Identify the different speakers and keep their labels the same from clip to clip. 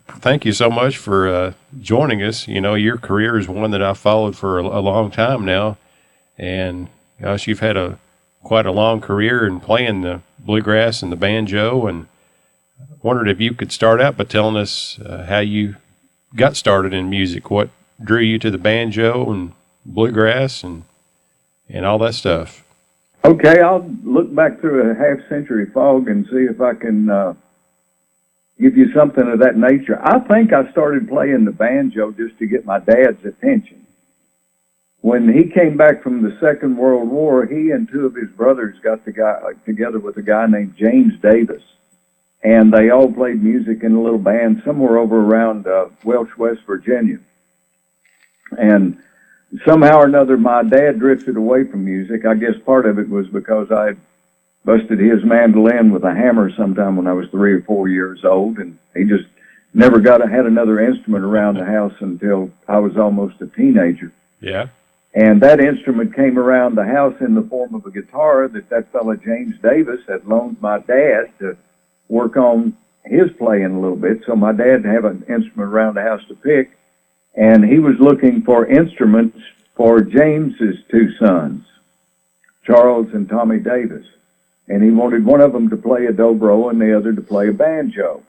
Speaker 1: thank you so much for joining us. You know, your career is one that I've followed for a long time now, and gosh, you've had a quite a long career in playing the bluegrass and the banjo. And wondered if you could start out by telling us how you got started in music. What drew you to the banjo and bluegrass and all that stuff?
Speaker 2: Okay, I'll look back through a half-century fog and see if I can give you something of that nature. I think I started playing the banjo just to get my dad's attention. When he came back from the Second World War, he and two of his brothers got together with a guy named James Davis, and they all played music in a little band somewhere over around Welch, West Virginia. And somehow or another, my dad drifted away from music. I guess part of it was because I had busted his mandolin with a hammer sometime when I was 3 or 4 years old, and he just never had another instrument around the house until I was almost a teenager.
Speaker 1: Yeah.
Speaker 2: And that instrument came around the house in the form of a guitar that fella James Davis had loaned my dad to work on his playing a little bit. So my dad had an instrument around the house to pick, and he was looking for instruments for James's two sons, Charles and Tommy Davis. And he wanted one of them to play a dobro and the other to play a banjo.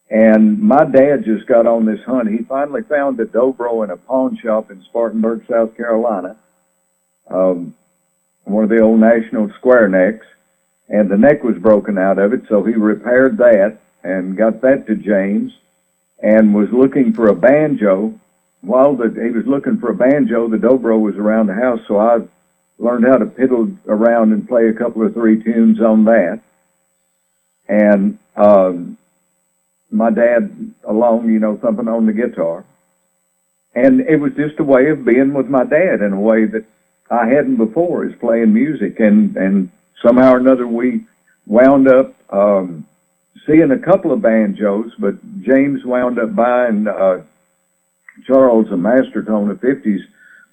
Speaker 2: And my dad just got on this hunt. He finally found a dobro in a pawn shop in Spartanburg, South Carolina, one of the old National Square necks, and the neck was broken out of it, so he repaired that and got that to James and was looking for a banjo. While he was looking for a banjo, the dobro was around the house, so I learned how to piddle around and play a couple or three tunes on that. And my dad along, thumping on the guitar. And it was just a way of being with my dad in a way that I hadn't before, is playing music. And somehow or another we wound up seeing a couple of banjos, but James wound up buying Charles a master tone, a 50s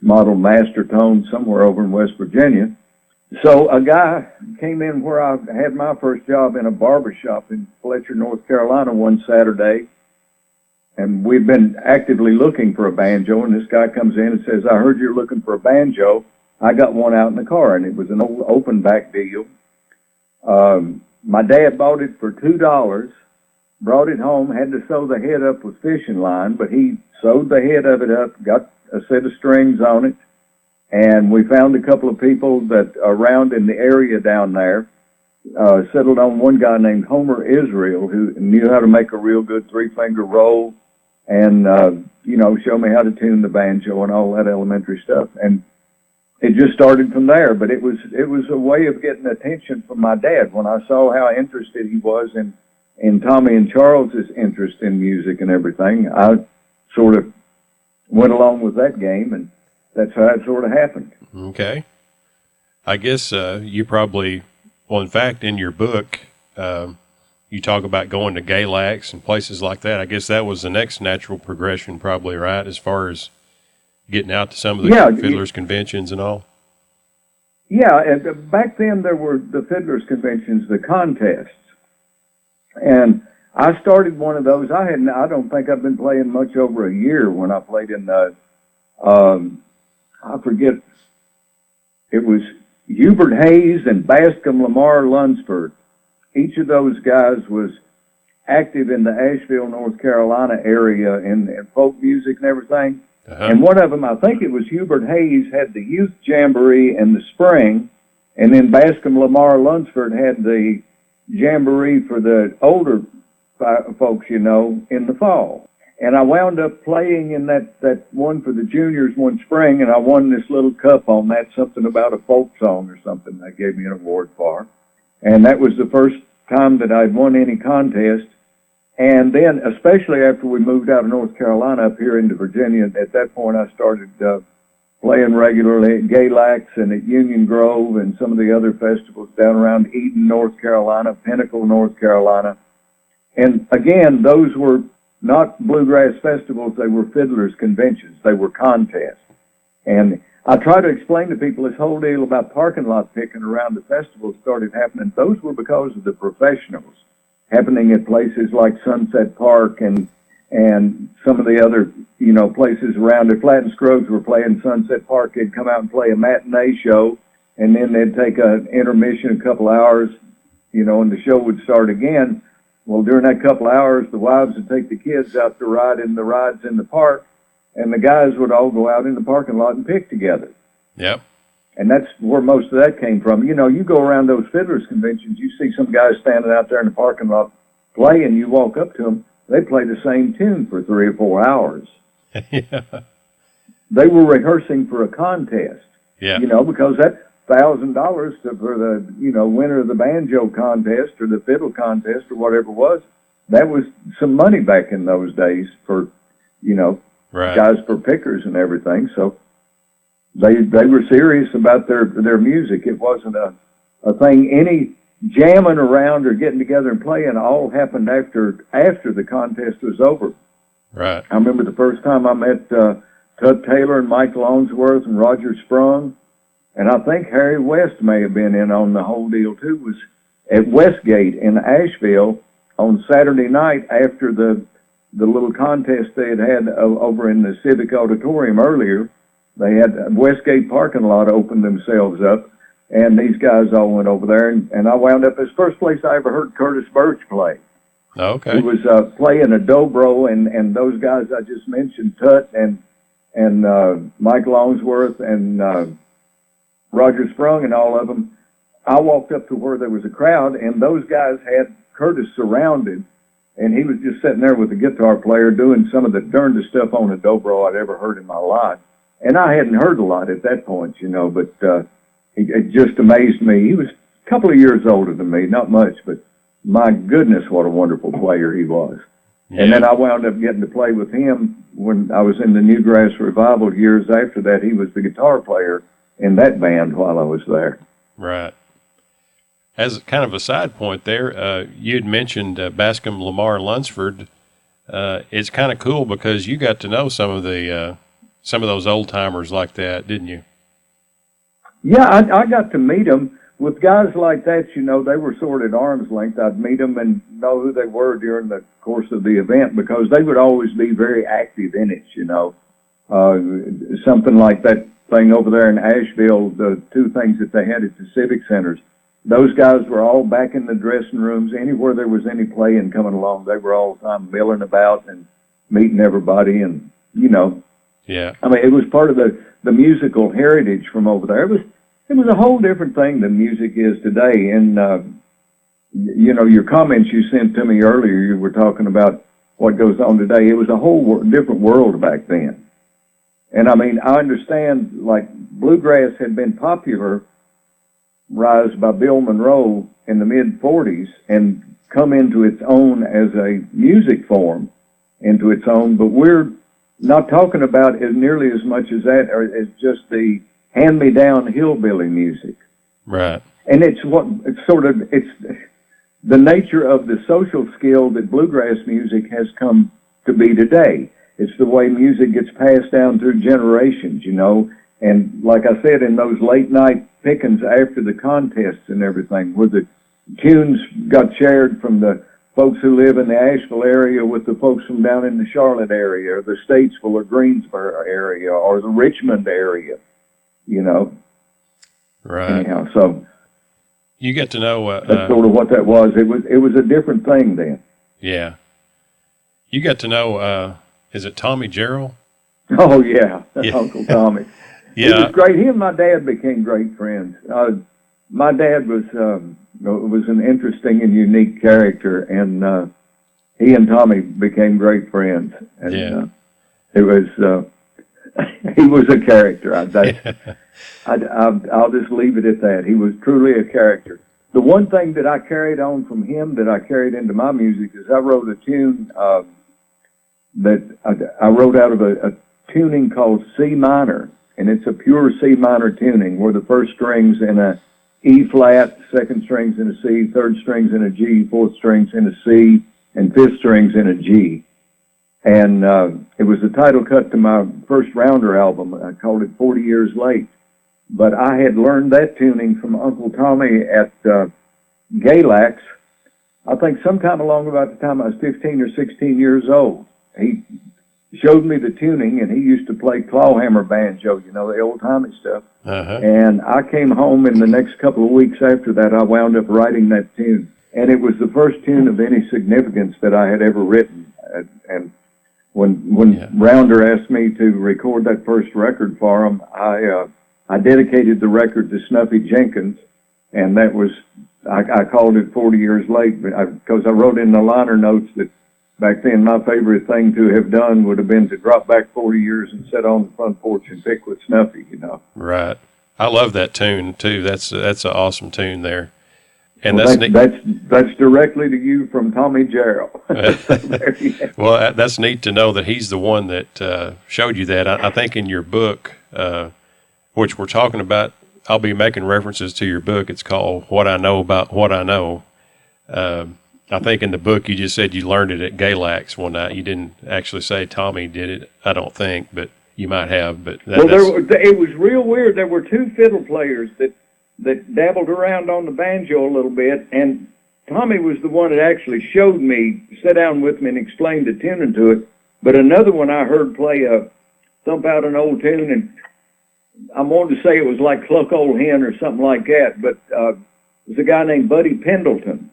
Speaker 2: model master tone somewhere over in West Virginia. So a guy came in where I had my first job in a barber shop in Fletcher, North Carolina one Saturday, and we'd been actively looking for a banjo, and this guy comes in and says, "I heard you're looking for a banjo. I got one out in the car," and it was an old open back deal. My dad bought it for $2, brought it home, had to sew the head up with fishing line, but he sewed the head of it up, got a set of strings on it, and we found a couple of people that around in the area down there, settled on one guy named Homer Israel, who knew how to make a real good three-finger roll and, show me how to tune the banjo and all that elementary stuff. And it just started from there, but it was a way of getting attention from my dad. When I saw how interested he was in Tommy and Charles's interest in music and everything, I sort of went along with that game, and that's how it sort of happened.
Speaker 1: Okay. I guess you probably, well, in fact, in your book, you talk about going to Galax and places like that. I guess that was the next natural progression probably, right, as far as getting out to some of the Fiddlers conventions and all?
Speaker 2: Yeah, and back then there were the Fiddlers conventions, the contests. And I started one of those. I don't think I've been playing much over a year when I played in the, I forget, it was Hubert Hayes and Bascom Lamar Lunsford. Each of those guys was active in the Asheville, North Carolina area in folk music and everything. Uh-huh. And one of them, I think it was Hubert Hayes, had the youth jamboree in the spring, and then Bascom Lamar Lunsford had the jamboree for the older folks, in the fall. And I wound up playing in that one for the juniors one spring, and I won this little cup on that, something about a folk song or something they gave me an award for. And that was the first time that I'd won any contest. And then, especially after we moved out of North Carolina up here into Virginia, at that point I started playing regularly at Galax and at Union Grove and some of the other festivals down around Eden, North Carolina, Pinnacle, North Carolina. And again, those were not bluegrass festivals, they were Fiddlers conventions, they were contests. And I try to explain to people this whole deal about parking lot picking around the festivals started happening. Those were because of the professionals happening at places like Sunset Park and and some of the other, places around it. Flat and Scruggs were playing Sunset Park. They'd come out and play a matinee show, and then they'd take an intermission, a couple hours, and the show would start again. Well, during that couple hours, the wives would take the kids out to ride in the rides in the park, and the guys would all go out in the parking lot and pick together.
Speaker 1: Yep.
Speaker 2: And that's where most of that came from. You go around those Fiddlers conventions, you see some guys standing out there in the parking lot playing, you walk up to them, they play the same tune for 3 or 4 hours.
Speaker 1: Yeah.
Speaker 2: They were rehearsing for a contest.
Speaker 1: Yeah.
Speaker 2: Because that $1,000 for the, winner of the banjo contest or the fiddle contest or whatever it was, that was some money back in those days for,
Speaker 1: right.
Speaker 2: guys for pickers and everything. So they were serious about their music. It wasn't a thing. Any jamming around or getting together and playing all happened after the contest was over.
Speaker 1: Right.
Speaker 2: I remember the first time I met Tut Taylor and Mike Longsworth and Roger Sprung, and I think Harry West may have been in on the whole deal too, was at Westgate in Asheville on Saturday night after the little contest they had over in the Civic Auditorium earlier. They had Westgate parking lot opened themselves up, and these guys all went over there, and I wound up as first place I ever heard Curtis Birch play.
Speaker 1: Okay.
Speaker 2: He was playing a dobro, and those guys I just mentioned, Tut and Mike Longsworth and Roger Sprung and all of them. I walked up to where there was a crowd, and those guys had Curtis surrounded, and he was just sitting there with a guitar player doing some of the darndest stuff on a dobro I'd ever heard in my life. And I hadn't heard a lot at that point, but it just amazed me. He was a couple of years older than me, not much, but my goodness, what a wonderful player he was. Yeah. And then I wound up getting to play with him when I was in the Newgrass Revival years after that. He was the guitar player in that band while I was there.
Speaker 1: Right. As kind of a side point there, you had mentioned Bascom, Lamar, and Lunsford. It's kind of cool because you got to know some of those old timers like that, didn't you?
Speaker 2: Yeah, I got to meet them. With guys like that, they were sort of at arm's length. I'd meet them and know who they were during the course of the event because they would always be very active in it, Something like that thing over there in Asheville, the two things that they had at the Civic Centers, those guys were all back in the dressing rooms. Anywhere there was any playing coming along, they were all the time milling about and meeting everybody and,
Speaker 1: Yeah.
Speaker 2: I mean, it was part of the musical heritage from over there. It was a whole different thing than music is today. And, your comments you sent to me earlier, you were talking about what goes on today. It was a whole different world back then. And, I mean, I understand, like, bluegrass had been popularized by Bill Monroe in the mid-'40s and come into its own as a music form, into its own. But we're not talking about as nearly as much as that, or as just the hand-me-down hillbilly music.
Speaker 1: Right.
Speaker 2: And it's the nature of the social skill that bluegrass music has come to be today. It's the way music gets passed down through generations, And like I said, in those late-night pickings after the contests and everything, where the tunes got shared from the folks who live in the Asheville area with the folks from down in the Charlotte area, or the Statesville or Greensboro area, or the Richmond area,
Speaker 1: Right.
Speaker 2: Anyhow, so
Speaker 1: you get to know
Speaker 2: that's sort of what that was. It was a different thing then.
Speaker 1: Yeah. You got to know is it Tommy Gerald?
Speaker 2: Oh yeah, Uncle Tommy.
Speaker 1: Yeah.
Speaker 2: He was great. He and my dad became great friends. My dad was an interesting and unique character, and he and Tommy became great friends. And
Speaker 1: yeah.
Speaker 2: It was he was a character. I'll just leave it at that. He was truly a character. The one thing that I carried on from him that I carried into my music is I wrote a tune that I wrote out of a tuning called C minor, and it's a pure C minor tuning where the first string's in a E flat, second string's in a C, third string's in a G, fourth string's in a C, and fifth string's in a G. And it was the title cut to my first Rounder album. I called it 40 Years Late. But I had learned that tuning from Uncle Tommy at Galax, I think sometime along about the time I was 15 or 16 years old. he showed me the tuning, and he used to play clawhammer banjo, you know, the old-timey stuff.
Speaker 1: Uh-huh.
Speaker 2: And I came home in the next couple of weeks after that, I wound up writing that tune. And it was the first tune of any significance that I had ever written. And when Rounder asked me to record that first record for him, I dedicated the record to Snuffy Jenkins, and that was, I called it 40 years late, because I wrote in the liner notes that back then my favorite thing to have done would have been to drop back 40 years and sit on the front porch and pick with Snuffy, you know.
Speaker 1: Right. I love that tune too. That's an awesome tune there. And
Speaker 2: well, that's directly to you from Tommy Jarrell.
Speaker 1: Well, that's neat to know that he's the one that showed you that. I think in your book, which we're talking about, I'll be making references to your book. It's called What I Know About What I Know. I think in the book you just said you learned it at Galax one night. You didn't actually say Tommy did it, I don't think, but you might have. But
Speaker 2: it was real weird. There were two fiddle players that dabbled around on the banjo a little bit, and Tommy was the one that actually showed me, sat down with me and explained the tuning to it. But another one I heard play thump out an old tune, and I wanted to say it was like Cluck Old Hen or something like that, but it was a guy named Buddy Pendleton,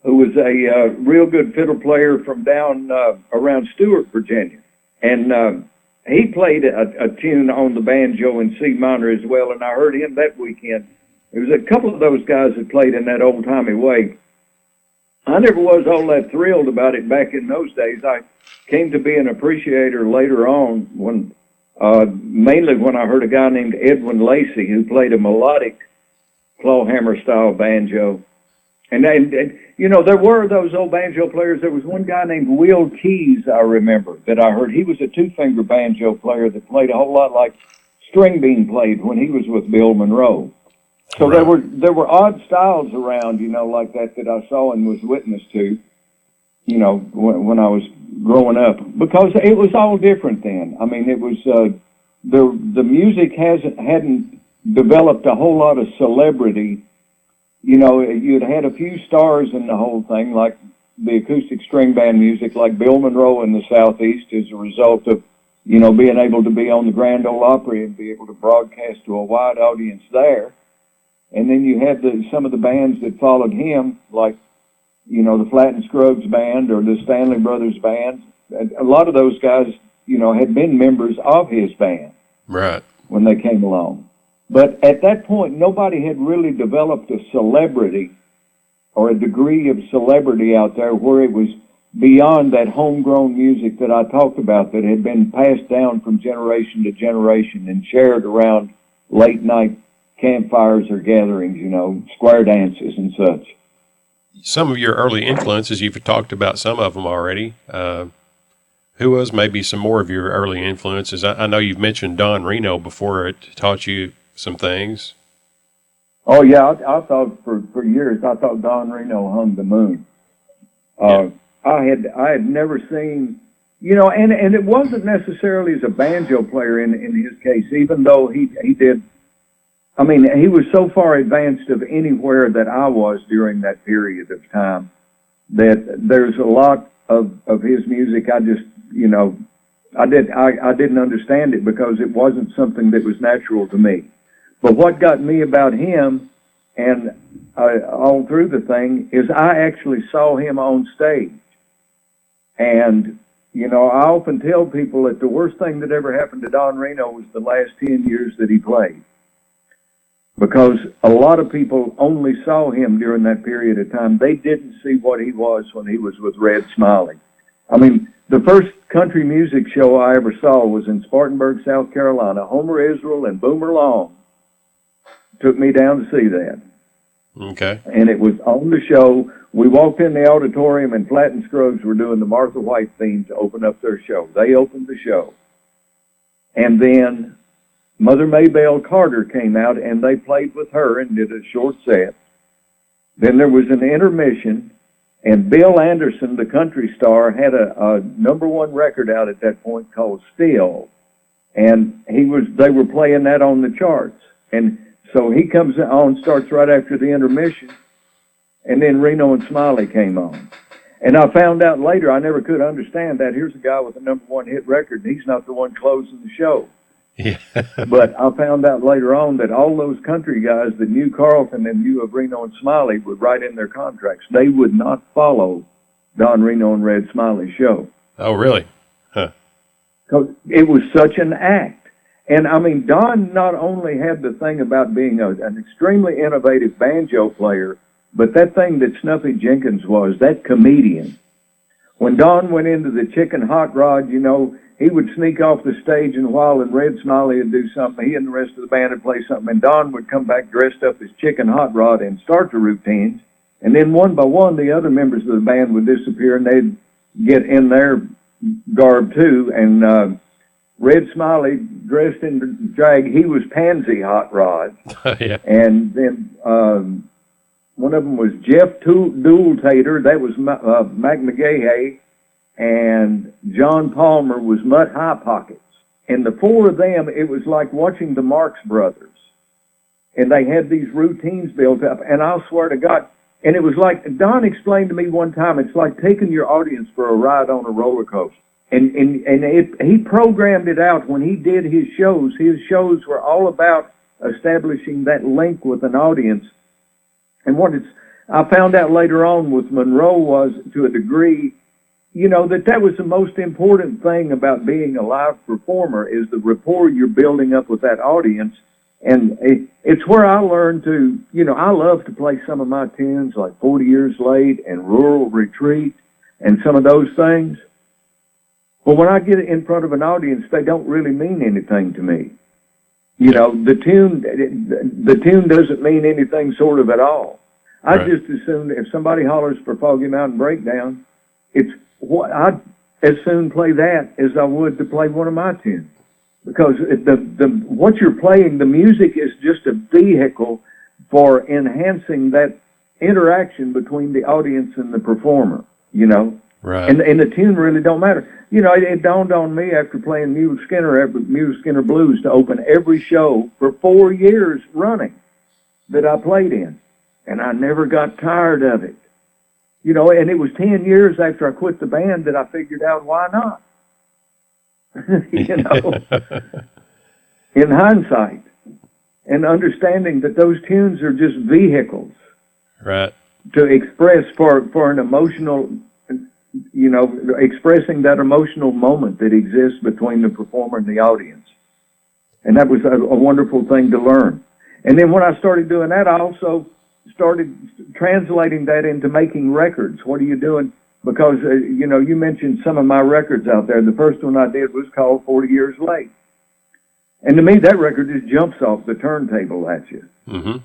Speaker 2: who was a real good fiddle player from down around Stewart, Virginia. And he played a tune on the banjo in C minor as well, and I heard him that weekend. There was a couple of those guys that played in that old-timey way. I never was all that thrilled about it back in those days. I came to be an appreciator later on, when mainly when I heard a guy named Edwin Lacey who played a melodic clawhammer-style banjo. And you know, there were those old banjo players. There was one guy named Will Keys, I remember, that I heard. He was a two-finger banjo player that played a whole lot like String Bean played when he was with Bill Monroe. So right. there were odd styles around, you know, like that I saw and was witness to, you know, when I was growing up, because it was all different then. I mean, it was the music hadn't developed a whole lot of celebrity. You know, you'd had a few stars in the whole thing, like the acoustic string band music, like Bill Monroe in the Southeast, as a result of, you know, being able to be on the Grand Ole Opry and be able to broadcast to a wide audience there. And then you had some of the bands that followed him, like, you know, the Flatt and Scruggs band or the Stanley Brothers band. A lot of those guys, you know, had been members of his band.
Speaker 1: Right.
Speaker 2: When they came along. But at that point, nobody had really developed a celebrity or a degree of celebrity out there where it was beyond that homegrown music that I talked about that had been passed down from generation to generation and shared around late night campfires or gatherings, you know, square dances and such.
Speaker 1: Some of your early influences, you've talked about some of them already. Who was maybe some more of your early influences? I know you've mentioned Don Reno before. It taught you some things.
Speaker 2: Oh, yeah. I thought for years, I thought Don Reno hung the moon. I had never seen, you know, and it wasn't necessarily as a banjo player in his case, even though he did. I mean, he was so far advanced of anywhere that I was during that period of time that there's a lot of his music I just, you know, I didn't understand it because it wasn't something that was natural to me. But what got me about him and all through the thing is I actually saw him on stage. And, you know, I often tell people that the worst thing that ever happened to Don Reno was the last 10 years that he played. Because a lot of people only saw him during that period of time. They didn't see what he was when he was with Red Smiley. I mean, the first country music show I ever saw was in Spartanburg, South Carolina. Homer Israel and Boomer Long took me down to see that.
Speaker 1: Okay.
Speaker 2: And it was on the show. We walked in the auditorium, and Flatt and Scruggs were doing the Martha White theme to open up their show. They opened the show. And then Mother Maybelle Carter came out, and they played with her and did a short set. Then there was an intermission, and Bill Anderson, the country star, had a #1 record out at that point called Still, and they were playing that on the charts. And so he comes on, starts right after the intermission, and then Reno and Smiley came on. And I found out later, I never could understand that. Here's a guy with a #1 hit record, and he's not the one closing the show.
Speaker 1: Yeah.
Speaker 2: But I found out later on that all those country guys that knew Carlton and knew of Reno and Smiley would write in their contracts they would not follow Don Reno and Red Smiley's show.
Speaker 1: Oh, really? Huh.
Speaker 2: 'Cause it was such an act. And, I mean, Don not only had the thing about being an extremely innovative banjo player, but that thing that Snuffy Jenkins was, that comedian. When Don went into the Chicken Hot Rod, you know, he would sneak off the stage in a while, and Red Smiley would do something. He and the rest of the band would play something, and Don would come back dressed up as Chicken Hot Rod and start the routines. And then one by one, the other members of the band would disappear, and they'd get in their garb too. And Red Smiley, dressed in drag, he was Pansy Hot Rod.
Speaker 1: Yeah.
Speaker 2: And then one of them was Jeff Dooltater. That was Mac McGahey. And John Palmer was Mutt High Pockets. And the four of them, it was like watching the Marx Brothers. And they had these routines built up. And I'll swear to God, and it was like, Don explained to me one time, it's like taking your audience for a ride on a roller coaster. And he programmed it out when he did his shows. His shows were all about establishing that link with an audience. And I found out later on with Monroe was, to a degree, you know, that was the most important thing about being a live performer is the rapport you're building up with that audience. And it's where I learned to, you know, I love to play some of my tunes like 40 Years Late and Rural Retreat and some of those things. But when I get in front of an audience, they don't really mean anything to me. You know, the tune doesn't mean anything sort of at all. I just assume if somebody hollers for Foggy Mountain Breakdown, I'd as soon play that as I would to play one of my tunes. Because what you're playing, the music is just a vehicle for enhancing that interaction between the audience and the performer, you know.
Speaker 1: Right.
Speaker 2: And the tune really don't matter. You know, it dawned on me after playing Mule Skinner Blues to open every show for 4 years running that I played in. And I never got tired of it. You know, and it was 10 years after I quit the band that I figured out why not. You know, in hindsight, and understanding that those tunes are just vehicles,
Speaker 1: right,
Speaker 2: to express for an emotional, you know, expressing that emotional moment that exists between the performer and the audience. And that was a wonderful thing to learn. And then when I started doing that, I also started translating that into making records. What are you doing? Because, you know, you mentioned some of my records out there. The first one I did was called 40 Years Late. And to me, that record just jumps off the turntable at you.
Speaker 1: Mm-hmm.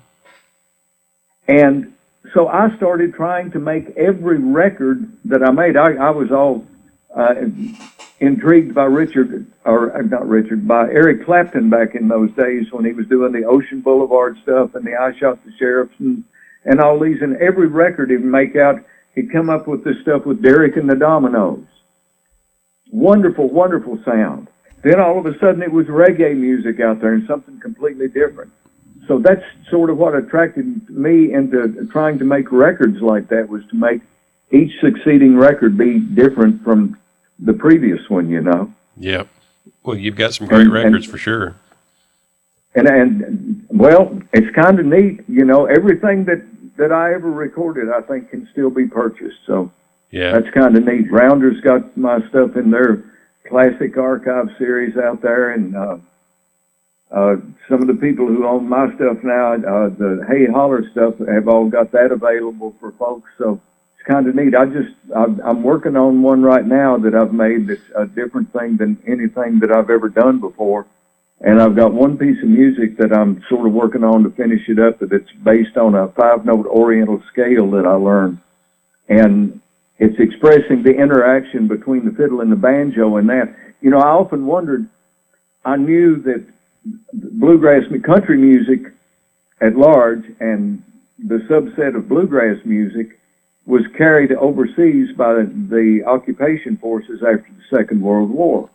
Speaker 2: And so I started trying to make every record that I made. I was all intrigued by by Eric Clapton back in those days when he was doing the Ocean Boulevard stuff and the I Shot the Sheriffs and all these. And every record he'd make out, he'd come up with this stuff with Derek and the Dominoes. Wonderful, wonderful sound. Then all of a sudden it was reggae music out there and something completely different. So that's sort of what attracted me into trying to make records like that, was to make each succeeding record be different from the previous one, you know.
Speaker 1: Yep. Well, you've got some great records for sure.
Speaker 2: And well, it's kind of neat, you know, everything that I ever recorded, I think, can still be purchased. So
Speaker 1: yeah,
Speaker 2: that's kind of neat. Rounder's got my stuff in their classic archive series out there, and some of the people who own my stuff now, the Hey Holler stuff, have all got that available for folks. So it's kind of neat. I'm working on one right now that I've made that's a different thing than anything that I've ever done before. And I've got one piece of music that I'm sort of working on to finish it up, that's based on a 5-note Oriental scale that I learned. And it's expressing the interaction between the fiddle and the banjo and that. You know, I often wondered, I knew that bluegrass country music at large and the subset of bluegrass music was carried overseas by the occupation forces after the Second World War.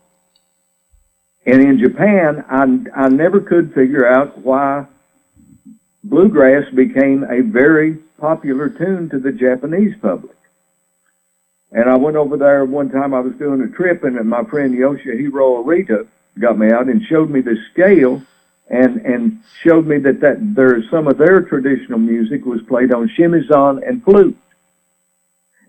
Speaker 2: And in Japan, I never could figure out why bluegrass became a very popular tune to the Japanese public. And I went over there one time. I was doing a trip, and my friend Yoshihiro Arita got me out and showed me the scale, and showed me that there's some of their traditional music was played on shamisen and flute.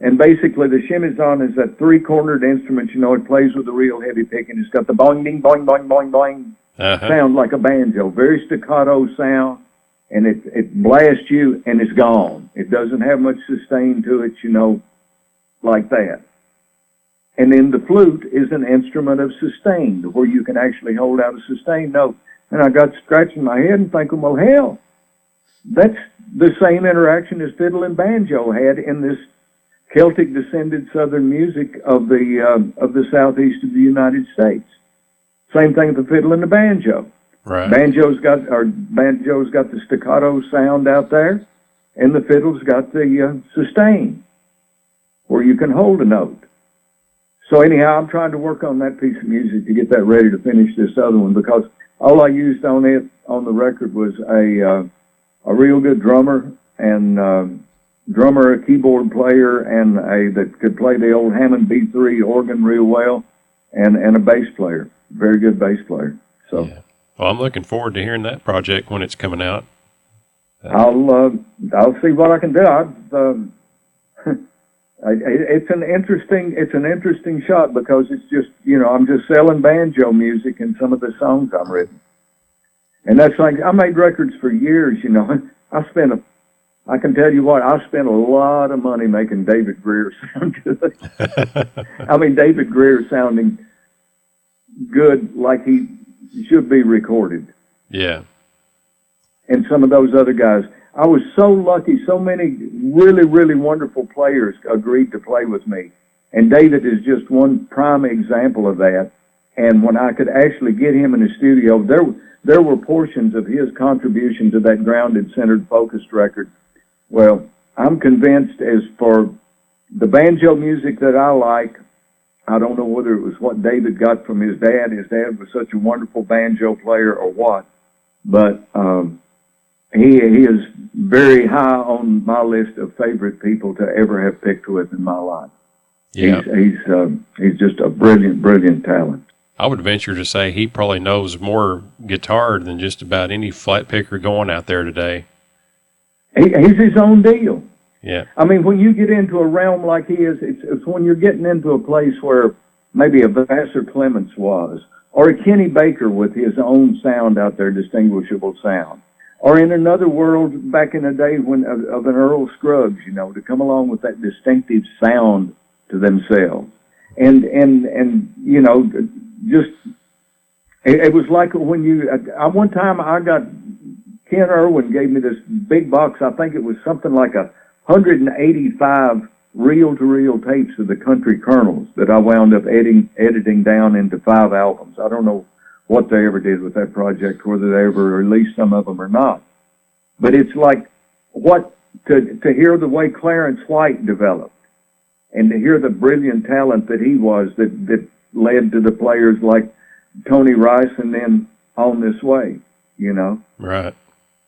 Speaker 2: And basically, the shamisen is that three-cornered instrument. You know, it plays with a real heavy pick, and it's got the boing, ding, boing, boing, boing, boing sound like a banjo, very staccato sound, and it blasts you, and it's gone. It doesn't have much sustain to it, you know, like that. And then the flute is an instrument of sustain, where you can actually hold out a sustained note. And I got scratching my head and thinking, well, hell, that's the same interaction as fiddle and banjo had in this Celtic descended Southern music of the southeast of the United States. Same thing with the fiddle and the banjo.
Speaker 1: Right.
Speaker 2: Banjo's got the staccato sound out there, and the fiddle's got the sustain, where you can hold a note. So anyhow, I'm trying to work on that piece of music to get that ready to finish this other one, because all I used on the record was a real good drummer, and a keyboard player, and that could play the old Hammond B3 organ real well, and a bass player, very good bass player. So,
Speaker 1: yeah. Well, I'm looking forward to hearing that project when it's coming out.
Speaker 2: I'll see what I can do. It's an interesting shot, because it's just, you know, I'm just selling banjo music in some of the songs I'm written, and that's like, I made records for years. You know, I can tell you what, I spent a lot of money making David Greer sound good. I mean, David Greer sounding good like he should be recorded.
Speaker 1: Yeah.
Speaker 2: And some of those other guys. I was so lucky. So many really, really wonderful players agreed to play with me. And David is just one prime example of that. And when I could actually get him in the studio, there were portions of his contribution to that grounded, centered, focused record. Well, I'm convinced, as for the banjo music that I like, I don't know whether it was what David got from his dad. His dad was such a wonderful banjo player, or what, but he is very high on my list of favorite people to ever have picked with in my life. Yeah. He's just a brilliant talent.
Speaker 1: I would venture to say he probably knows more guitar than just about any flat picker going out there today.
Speaker 2: He's his own deal.
Speaker 1: Yeah.
Speaker 2: I mean, when you get into a realm like he is, it's when you're getting into a place where maybe a Vassar Clements was, or a Kenny Baker with his own sound out there, distinguishable sound, or in another world back in the day when of an Earl Scruggs, you know, to come along with that distinctive sound to themselves, and you know, just it was like when you. One time I got. Ken Irwin gave me this big box. I think it was something like 185 reel-to-reel tapes of the Country Colonels that I wound up editing down into 5 albums. I don't know what they ever did with that project, whether they ever released some of them or not. But it's like to hear the way Clarence White developed, and to hear the brilliant talent that he was, that led to the players like Tony Rice and then On This Way, you know.
Speaker 1: Right.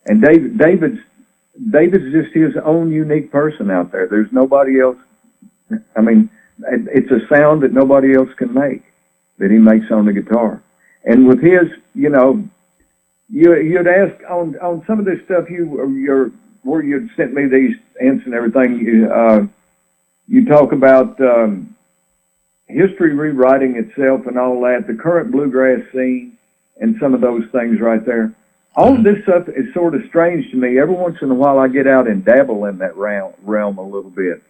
Speaker 2: And David's just his own unique person out there. There's nobody else. I mean, it's a sound that nobody else can make, that he makes on the guitar. And with his, you know, you'd ask on some of this stuff where you'd sent me these hints and everything. You talk about history rewriting itself and all that, the current bluegrass scene, and some of those things right there. All of this stuff is sort of strange to me. Every once in a while I get out and dabble in that realm a little bit.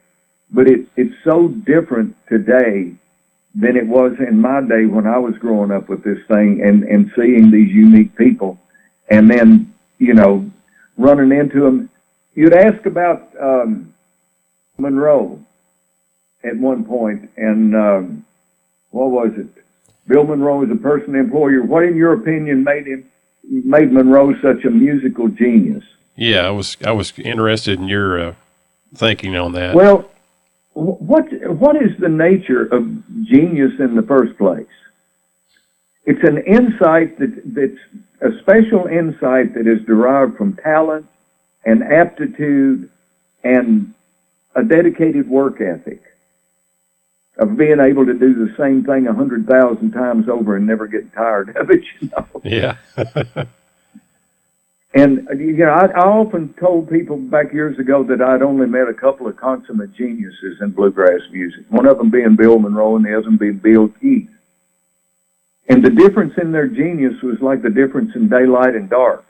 Speaker 2: But it's so different today than it was in my day when I was growing up with this thing and seeing these unique people. And then, you know, running into them. You'd ask about Monroe at one point, and what was it? Bill Monroe is a person employer. What, in your opinion, made Monroe such a musical genius?
Speaker 1: Yeah, I was interested in your thinking on that.
Speaker 2: Well, what is the nature of genius in the first place? It's an insight that's a special insight that is derived from talent and aptitude and a dedicated work ethic. of being able to do the same thing 100,000 times over and never getting tired of it, you know.
Speaker 1: Yeah.
Speaker 2: And, you know, I often told people back years ago that I'd only met a couple of consummate geniuses in bluegrass music, one of them being Bill Monroe and the other one being Bill Keith. And the difference in their genius was like the difference in daylight and dark.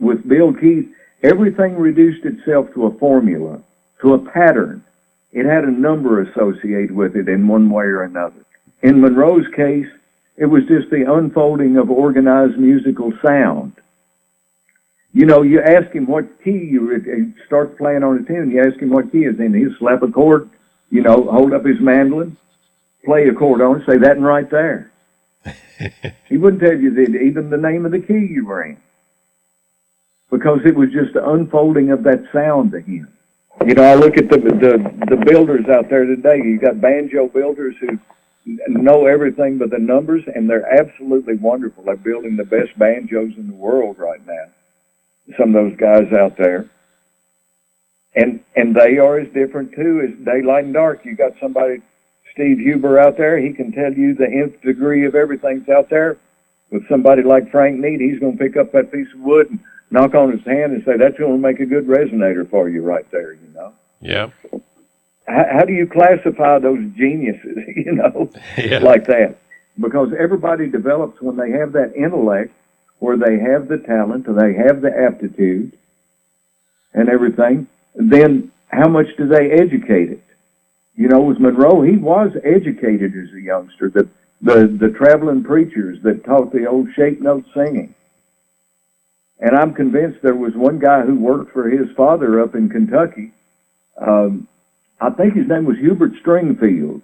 Speaker 2: With Bill Keith, everything reduced itself to a formula, to a pattern. It had a number associated with it in one way or another. In Monroe's case, it was just the unfolding of organized musical sound. You know, you ask him what key he starts playing on a tune. You ask him what key is in. He'll slap a chord, you know, hold up his mandolin, play a chord on it, say that and right there. He wouldn't tell you even the name of the key you were in, because it was just the unfolding of that sound to him. You know, I look at the builders out there today. You got banjo builders who know everything but the numbers, and they're absolutely wonderful. They're building the best banjos in the world right now. Some of those guys out there. And they are as different, too, as daylight and dark. You got somebody, Steve Huber, out there. He can tell you the nth degree of everything's out there. With somebody like Frank Neat, he's going to pick up that piece of wood and knock on his hand and say, that's going to make a good resonator for you right there, you know?
Speaker 1: Yeah.
Speaker 2: How do you classify those geniuses, you know, like that? Because everybody develops when they have that intellect, where they have the talent, or they have the aptitude and everything. Then how much do they educate it? You know, with Monroe, he was educated as a youngster. The traveling preachers that taught the old shape note singing. And I'm convinced there was one guy who worked for his father up in Kentucky. I think his name was Hubert Stringfield,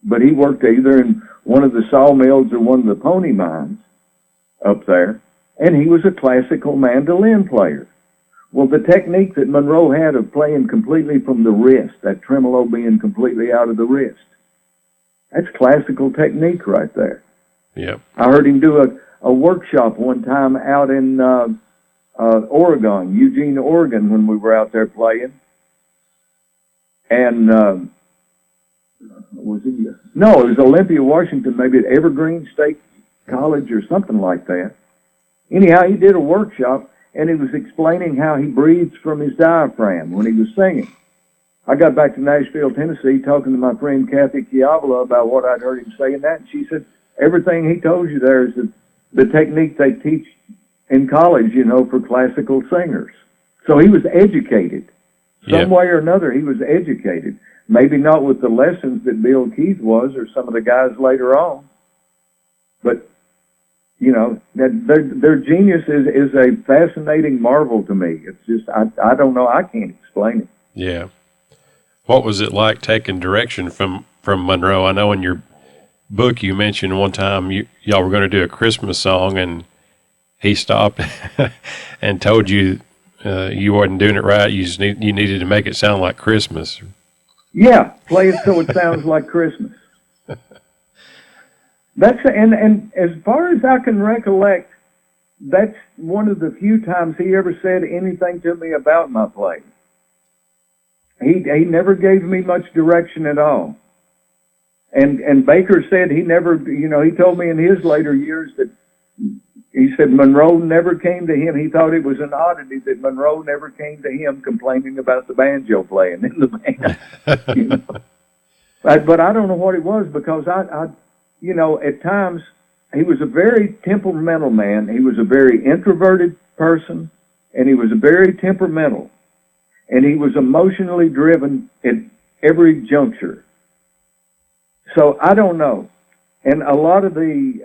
Speaker 2: but he worked either in one of the sawmills or one of the pony mines up there, and he was a classical mandolin player. Well, the technique that Monroe had of playing completely from the wrist, that tremolo being completely out of the wrist, that's classical technique right there.
Speaker 1: Yep.
Speaker 2: I heard him do a workshop one time out in Oregon, Eugene, Oregon, when we were out there playing. And was it? No, it was Olympia, Washington, maybe at Evergreen State College or something like that. Anyhow, he did a workshop, and he was explaining how he breathes from his diaphragm when he was singing. I got back to Nashville, Tennessee, talking to my friend Kathy Chiavola about what I'd heard him saying that, and she said, everything he told you there is the technique they teach in college, you know, for classical singers. So he was educated. Some way or another, he was educated. Maybe not with the lessons that Bill Keith was or some of the guys later on, but you know, their genius is a fascinating marvel to me. It's just, I don't know, I can't explain it.
Speaker 1: Yeah. What was it like taking direction from Monroe? I know in your book you mentioned one time y'all were going to do a Christmas song, and he stopped and told you you wasn't doing it right. You needed to make it sound like Christmas.
Speaker 2: Yeah, play it so it sounds like Christmas. And as far as I can recollect, that's one of the few times he ever said anything to me about my playing. He never gave me much direction at all. And Baker said he never, you know, he told me in his later years that he said Monroe never came to him. He thought it was an oddity that Monroe never came to him complaining about the banjo playing in the band. You know? But I don't know what it was, because I you know, at times, he was a very temperamental man. He was a very introverted person, and he was very temperamental. And he was emotionally driven at every juncture. So I don't know. And a lot of the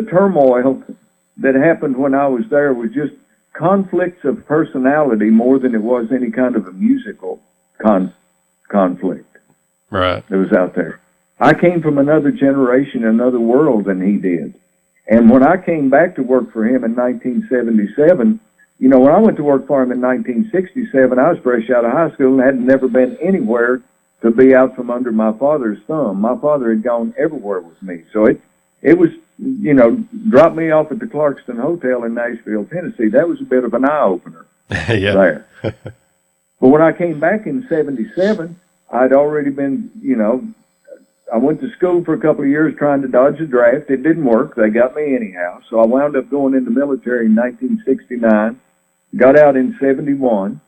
Speaker 2: turmoil that happened when I was there was just conflicts of personality more than it was any kind of a musical conflict.
Speaker 1: Right.
Speaker 2: That was out there. I came from another generation, another world than he did. And when I came back to work for him in 1977, you know, when I went to work for him in 1967, I was fresh out of high school and had never been anywhere to be out from under my father's thumb. My father had gone everywhere with me. So it was, you know, dropped me off at the Clarkston Hotel in Nashville, Tennessee. That was a bit of an eye-opener there. But when I came back in 77, I'd already been, I went to school for a couple of years trying to dodge the draft. It didn't work. They got me anyhow. So I wound up going in the military in 1969, got out in 71.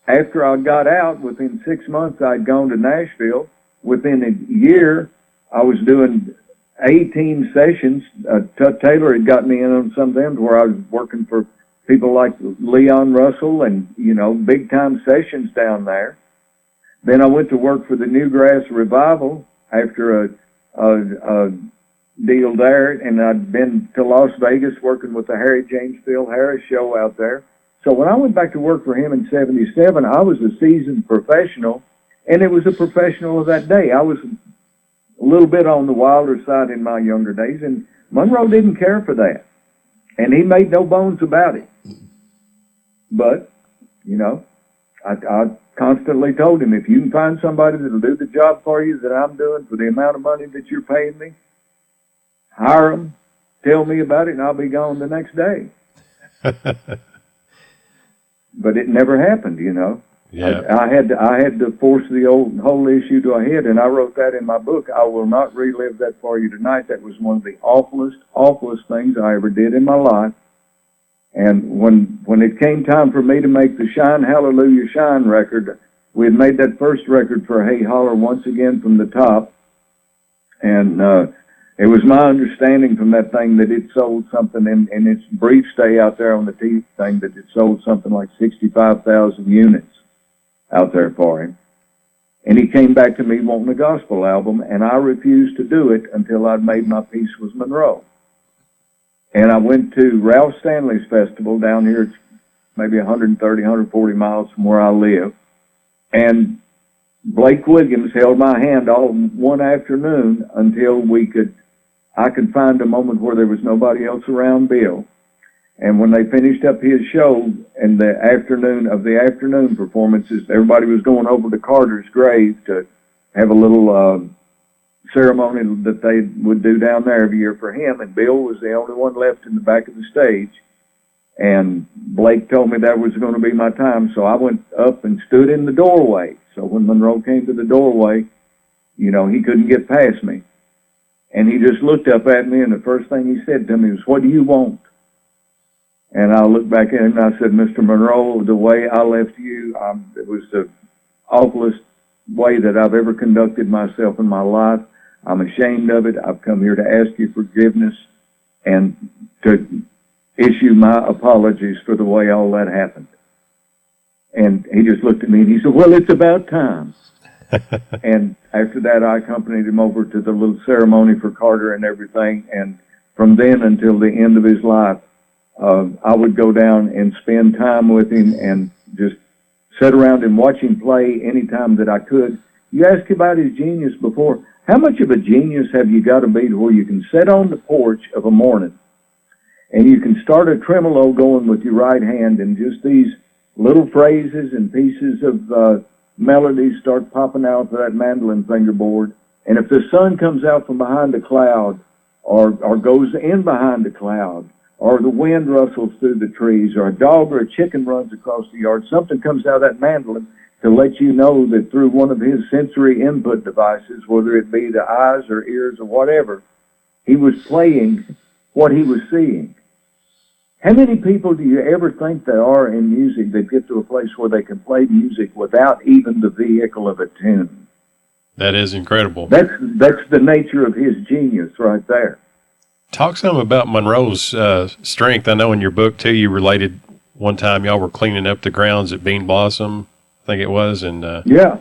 Speaker 2: After I got out, within 6 months, I'd gone to Nashville. Within a year, I was doing 18 sessions. Tut Taylor had got me in on some of them where I was working for people like Leon Russell and, big time sessions down there. Then I went to work for the Newgrass Revival after a deal there, and I'd been to Las Vegas working with the Harry James Phil Harris show out there. So when I went back to work for him in 77, I was a seasoned professional, and it was a professional of that day. I was a little bit on the wilder side in my younger days, and Monroe didn't care for that, and he made no bones about it. But, I constantly told him, if you can find somebody that'll do the job for you that I'm doing for the amount of money that you're paying me, hire them, tell me about it, and I'll be gone the next day. But it never happened,
Speaker 1: Yeah.
Speaker 2: I had to force the whole issue to a head, and I wrote that in my book. I will not relive that for you tonight. That was one of the awfulest things I ever did in my life. And when it came time for me to make the Shine Hallelujah Shine record, we had made that first record for Hey Holler Once Again from the Top, and it was my understanding from that thing that it sold something in its brief stay out there on the TV thing, that it sold something like 65,000 units out there for him. And he came back to me wanting a gospel album, and I refused to do it until I'd made my peace with Monroe. And I went to Ralph Stanley's festival down here. It's maybe 130, 140 miles from where I live. And Blake Williams held my hand all one afternoon until I could find a moment where there was nobody else around Bill. And when they finished up his show and the afternoon performances, everybody was going over to Carter's grave to have a little ceremony that they would do down there every year for him. And Bill was the only one left in the back of the stage. And Blake told me that was going to be my time. So I went up and stood in the doorway. So when Monroe came to the doorway, he couldn't get past me. And he just looked up at me, and the first thing he said to me was, "What do you want?" And I looked back at him and I said, "Mr. Monroe, the way I left you, it was the awfulest way that I've ever conducted myself in my life. I'm ashamed of it. I've come here to ask you forgiveness and to issue my apologies for the way all that happened." And he just looked at me and he said, "Well, it's about time." And after that, I accompanied him over to the little ceremony for Carter and everything. And from then until the end of his life, I would go down and spend time with him and just sit around and watch him play anytime that I could. You asked about his genius before. How much of a genius have you got to be to where you can sit on the porch of a morning and you can start a tremolo going with your right hand, and just these little phrases and pieces of melodies start popping out of that mandolin fingerboard. And if the sun comes out from behind a cloud or goes in behind a cloud, or the wind rustles through the trees, or a dog or a chicken runs across the yard, something comes out of that mandolin to let you know that through one of his sensory input devices, whether it be the eyes or ears or whatever, he was playing what he was seeing. How many people do you ever think there are in music that get to a place where they can play music without even the vehicle of a tune?
Speaker 1: That is incredible.
Speaker 2: That's the nature of his genius right there.
Speaker 1: Talk some about Monroe's strength. I know in your book, too, you related one time y'all were cleaning up the grounds at Bean Blossom, I think it was, and
Speaker 2: yeah.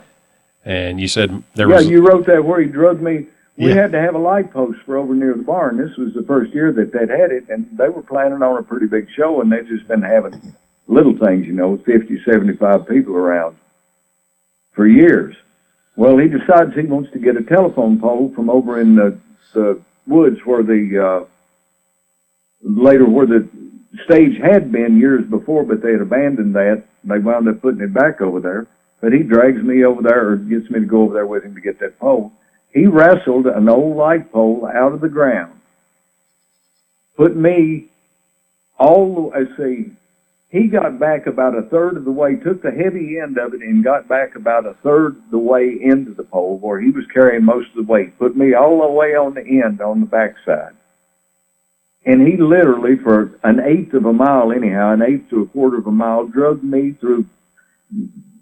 Speaker 1: And you said there was...
Speaker 2: Yeah, you wrote that where he drugged me. We
Speaker 1: Yeah.
Speaker 2: had to have a light post for over near the barn. This was the first year that they'd had it, and they were planning on a pretty big show, and they'd just been having little things, 50, 75 people around for years. Well, he decides he wants to get a telephone pole from over in the woods where where the stage had been years before, but they had abandoned that. They wound up putting it back over there. But he drags me over there, or gets me to go over there with him to get that pole. He wrestled an old light pole out of the ground, put me he got back about a third of the way, took the heavy end of it and got back about a third of the way into the pole where he was carrying most of the weight, put me all the way on the end on the backside. And he literally, for an eighth of a mile anyhow, an eighth to a quarter of a mile, drugged me through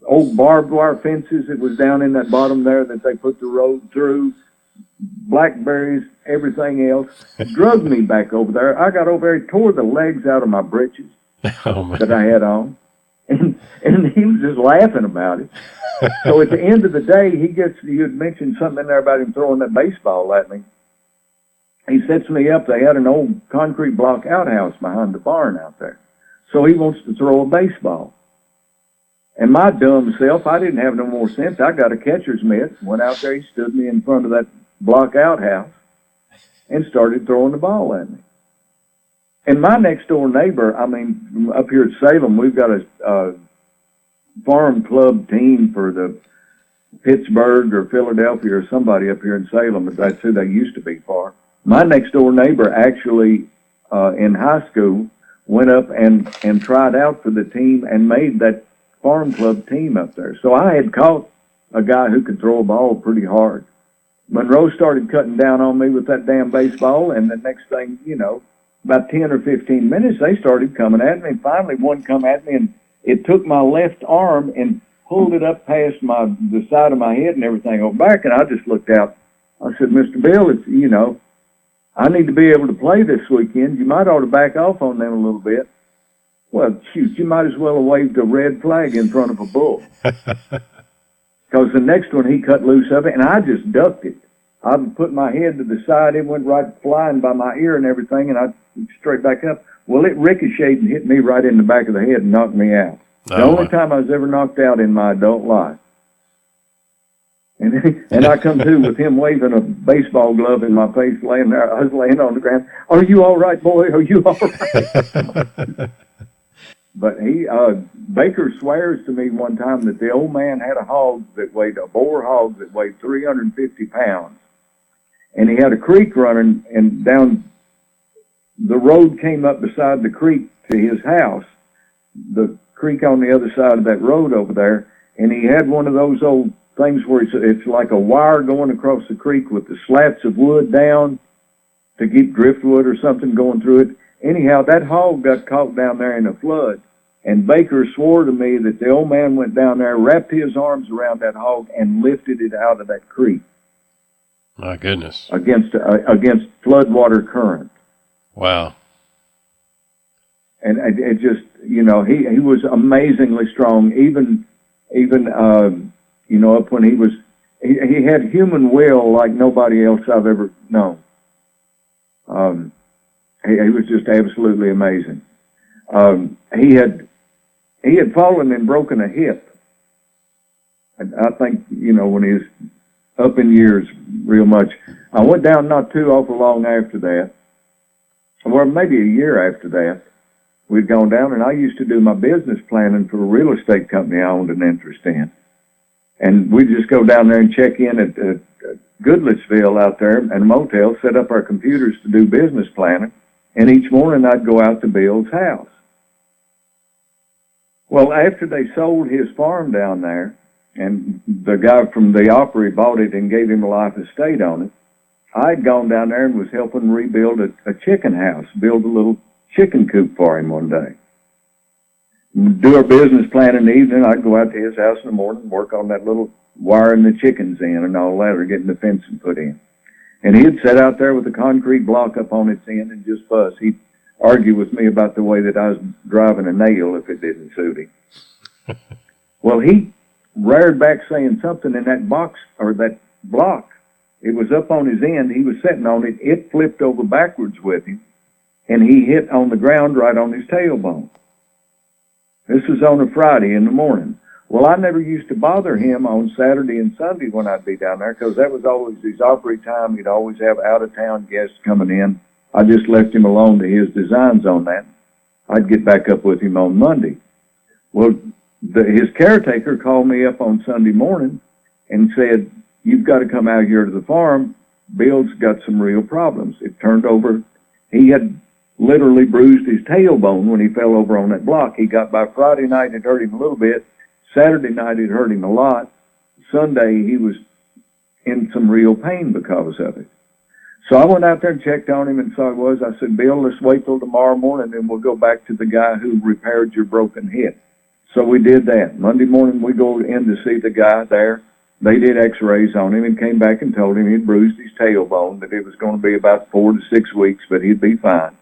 Speaker 2: old barbed wire fences that was down in that bottom there that they put the road through, blackberries, everything else, drugged me back over there. I got over there, he tore the legs out of my breeches that I had on, and he was just laughing about it. So at the end of the day, you had mentioned something in there about him throwing that baseball at me. He sets me up. They had an old concrete block outhouse behind the barn out there. So he wants to throw a baseball. And my dumb self, I didn't have no more sense. I got a catcher's mitt, went out there, he stood me in front of that block outhouse and started throwing the ball at me. And my next door neighbor, I mean, up here at Salem, we've got a farm club team for the Pittsburgh or Philadelphia or somebody up here in Salem, but that's who they used to be for. My next door neighbor actually, in high school, went up and tried out for the team and made that farm club team up there. So I had caught a guy who could throw a ball pretty hard. Monroe started cutting down on me with that damn baseball, and the next thing, you know, about 10 or 15 minutes, they started coming at me. Finally, one come at me, and it took my left arm and pulled it up past the side of my head and everything over back, and I just looked out. I said, Mr. Bill, it's, you know, I need to be able to play this weekend. You might ought to back off on them a little bit. Well, shoot, you might as well have waved a red flag in front of a bull. Because the next one, he cut loose of it, and I just ducked it. I put my head to the side. It went right flying by my ear and everything, and I straight back up. Well, it ricocheted and hit me right in the back of the head and knocked me out. The only time I was ever knocked out in my adult life. And I come to with him waving a baseball glove in my face, laying there. I was laying on the ground. Are you all right, boy? Are you all right? But Baker swears to me one time that the old man had a boar hog that weighed 350 pounds. And he had a creek running, and down the road came up beside the creek to his house, the creek on the other side of that road over there. And he had one of those old things where it's like a wire going across the creek with the slats of wood down to keep driftwood or something going through it. Anyhow, that hog got caught down there in a flood, and Baker swore to me that the old man went down there, wrapped his arms around that hog, and lifted it out of that creek.
Speaker 1: My goodness.
Speaker 2: Against floodwater current.
Speaker 1: Wow.
Speaker 2: And it just, you know, he was amazingly strong, even you know, up when he had human will like nobody else I've ever known. He was just absolutely amazing. He had fallen and broken a hip. I think, you know, when he was up in years real much. I went down not too awful long after that, or maybe a year after that. We'd gone down, and I used to do my business planning for a real estate company I owned an interest in. And we'd just go down there and check in at Goodlettsville out there and a motel, set up our computers to do business planning. And each morning I'd go out to Bill's house. Well, after they sold his farm down there, and the guy from the Opry bought it and gave him a life estate on it, I'd gone down there and was helping rebuild a chicken house, build a little chicken coop for him one day. Do our business plan in the evening. I'd go out to his house in the morning, work on that little wiring the chickens in and all that, or getting the fencing put in. And he'd sit out there with a concrete block up on its end and just fuss. He'd argue with me about the way that I was driving a nail if it didn't suit him. Well, he reared back saying something in that box, or that block. It was up on his end. He was sitting on it. It flipped over backwards with him, and he hit on the ground right on his tailbone. This was on a Friday in the morning. Well, I never used to bother him on Saturday and Sunday when I'd be down there, because that was always his Opry time. He'd always have out-of-town guests coming in. I just left him alone to his designs on that. I'd get back up with him on Monday. Well, his caretaker called me up on Sunday morning and said, "You've got to come out here to the farm. Bill's got some real problems." It turned over. He had literally bruised his tailbone when he fell over on that block. He got by Friday night, it hurt him a little bit. Saturday night, it hurt him a lot. Sunday, he was in some real pain because of it. So I went out there and checked on him and saw he was. I said, Bill, let's wait till tomorrow morning and we'll go back to the guy who repaired your broken hip. So we did that. Monday morning, we go in to see the guy there. They did x-rays on him and came back and told him he'd bruised his tailbone, that it was going to be about 4 to 6 weeks, but he'd be fine.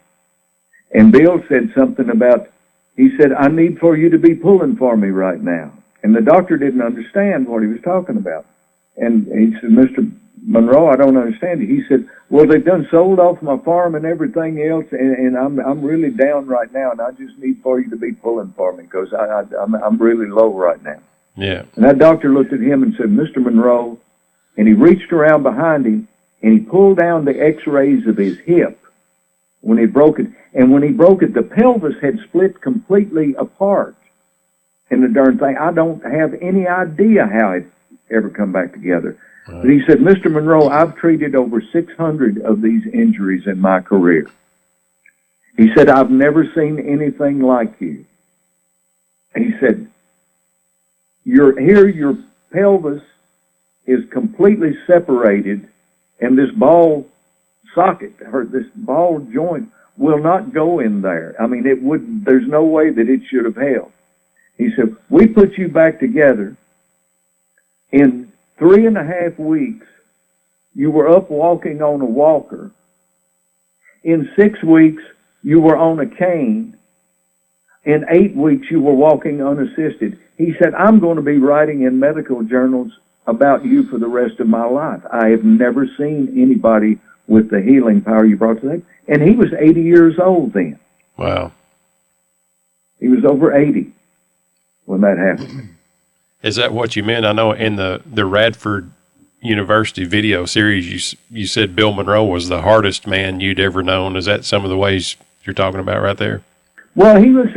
Speaker 2: And Bill said something about, he said, I need for you to be pulling for me right now. And the doctor didn't understand what he was talking about. And he said, Mr. Monroe, I don't understand it. He said, well, they've done sold off my farm and everything else, and I'm really down right now, and I just need for you to be pulling for me because I'm really low right now.
Speaker 1: Yeah.
Speaker 2: And that doctor looked at him and said, Mr. Monroe, and he reached around behind him, and he pulled down the x-rays of his hip when he broke it. And when he broke it, the pelvis had split completely apart in the darn thing. I don't have any idea how it ever come back together. Right. But he said, Mr. Monroe, I've treated over 600 of these injuries in my career. He said, I've never seen anything like you. And he said, your pelvis is completely separated, and this ball socket, or this ball joint, will not go in there. I mean, there's no way that it should have held. He said, we put you back together. In 3.5 weeks, you were up walking on a walker. In 6 weeks, you were on a cane. In 8 weeks, you were walking unassisted. He said, I'm going to be writing in medical journals about you for the rest of my life. I have never seen anybody with the healing power you brought to them. And he was 80 years old then.
Speaker 1: Wow.
Speaker 2: He was over 80 when that happened.
Speaker 1: Is that what you meant? I know in the Radford University video series, you said Bill Monroe was the hardest man you'd ever known. Is that some of the ways you're talking about right there?
Speaker 2: Well, he was,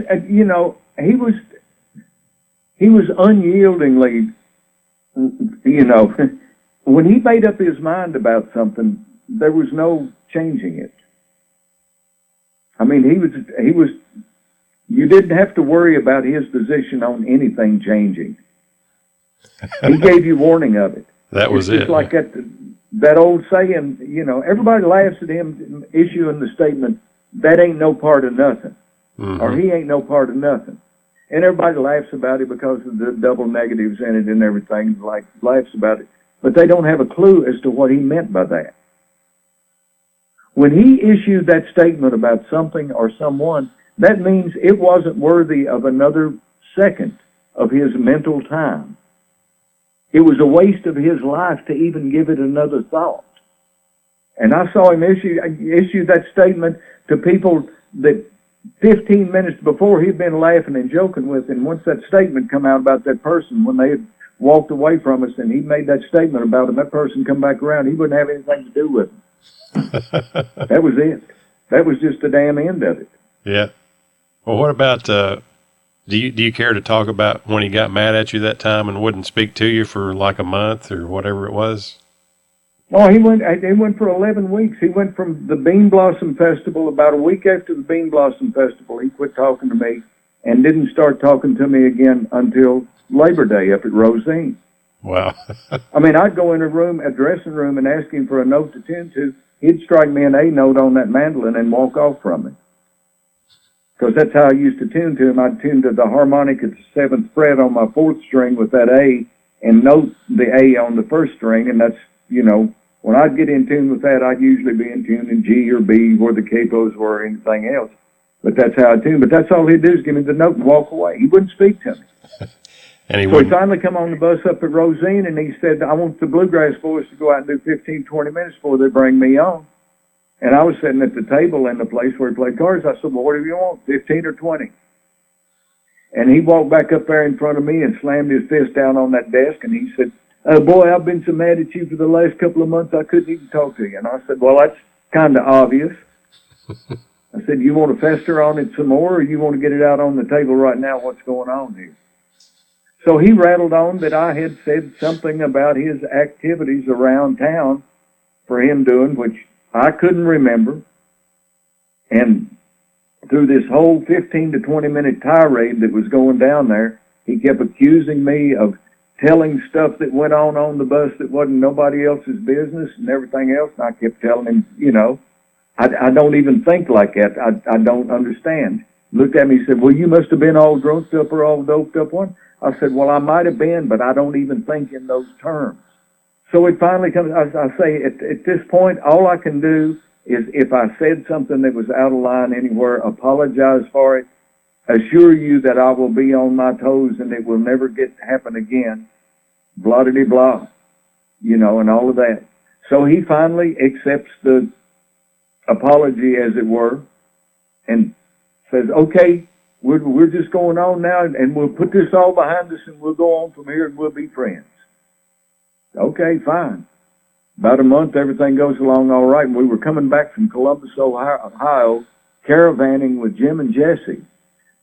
Speaker 2: he was unyieldingly, when he made up his mind about something, there was no changing it. I mean, he was, you didn't have to worry about his position on anything changing. He gave you warning of it.
Speaker 1: That was it.
Speaker 2: It's like that old saying, everybody laughs at him issuing the statement, that ain't no part of nothing, or he ain't no part of nothing. And everybody laughs about it because of the double negatives in it and everything, laughs about it. But they don't have a clue as to what he meant by that. When he issued that statement about something or someone, that means it wasn't worthy of another second of his mental time. It was a waste of his life to even give it another thought. And I saw him issue that statement to people that 15 minutes before he'd been laughing and joking with, and once that statement come out about that person, when they had walked away from us and he made that statement about him, that person come back around, he wouldn't have anything to do with him. That was it. That was just the damn end of it.
Speaker 1: Yeah. Well, what about, do you care to talk about when he got mad at you that time and wouldn't speak to you for like a month or whatever it was?
Speaker 2: Oh, he went for 11 weeks. He went from the Bean Blossom Festival, about a week after the Bean Blossom Festival, he quit talking to me and didn't start talking to me again until Labor Day up at Rosine.
Speaker 1: Wow.
Speaker 2: I mean, I'd go in a dressing room and ask him for a note to tune to. He'd strike me an A note on that mandolin and walk off from me. Because that's how I used to tune to him. I'd tune to the harmonic at the 7th fret on my 4th string with that A and note the A on the 1st string. And that's, when I'd get in tune with that, I'd usually be in tune in G or B where the capos were or anything else. But that's how I tune. But that's all he'd do is give me the note and walk away. He wouldn't speak to me.
Speaker 1: And
Speaker 2: he finally come on the bus up at Rosine, and he said, I want the Bluegrass boys to go out and do 15, 20 minutes before they bring me on. And I was sitting at the table in the place where he played cards. I said, well, what do you want, 15 or 20? And he walked back up there in front of me and slammed his fist down on that desk, and he said, boy, I've been so mad at you for the last couple of months, I couldn't even talk to you. And I said, well, that's kind of obvious. I said, you want to fester on it some more, or you want to get it out on the table right now, what's going on here? So he rattled on that I had said something about his activities around town for him doing, which I couldn't remember. And through this whole 15 to 20 minute tirade that was going down there, he kept accusing me of telling stuff that went on the bus that wasn't nobody else's business and everything else. And I kept telling him, you know, I don't even think like that. I don't understand. Looked at me and said, well, you must have been all drunk up or all doped up one. I said, well, I might have been, but I don't even think in those terms. So it finally comes, I say, at this point, all I can do is if I said something that was out of line anywhere, apologize for it, assure you that I will be on my toes and it will never happen again, blah, blah, blah, you know, and all of that. So he finally accepts the apology, as it were, and says, okay, we're just going on now, and we'll put this all behind us, and we'll go on from here, and we'll be friends. Okay, fine. About a month, everything goes along all right, and we were coming back from Columbus, Ohio, caravanning with Jim and Jesse.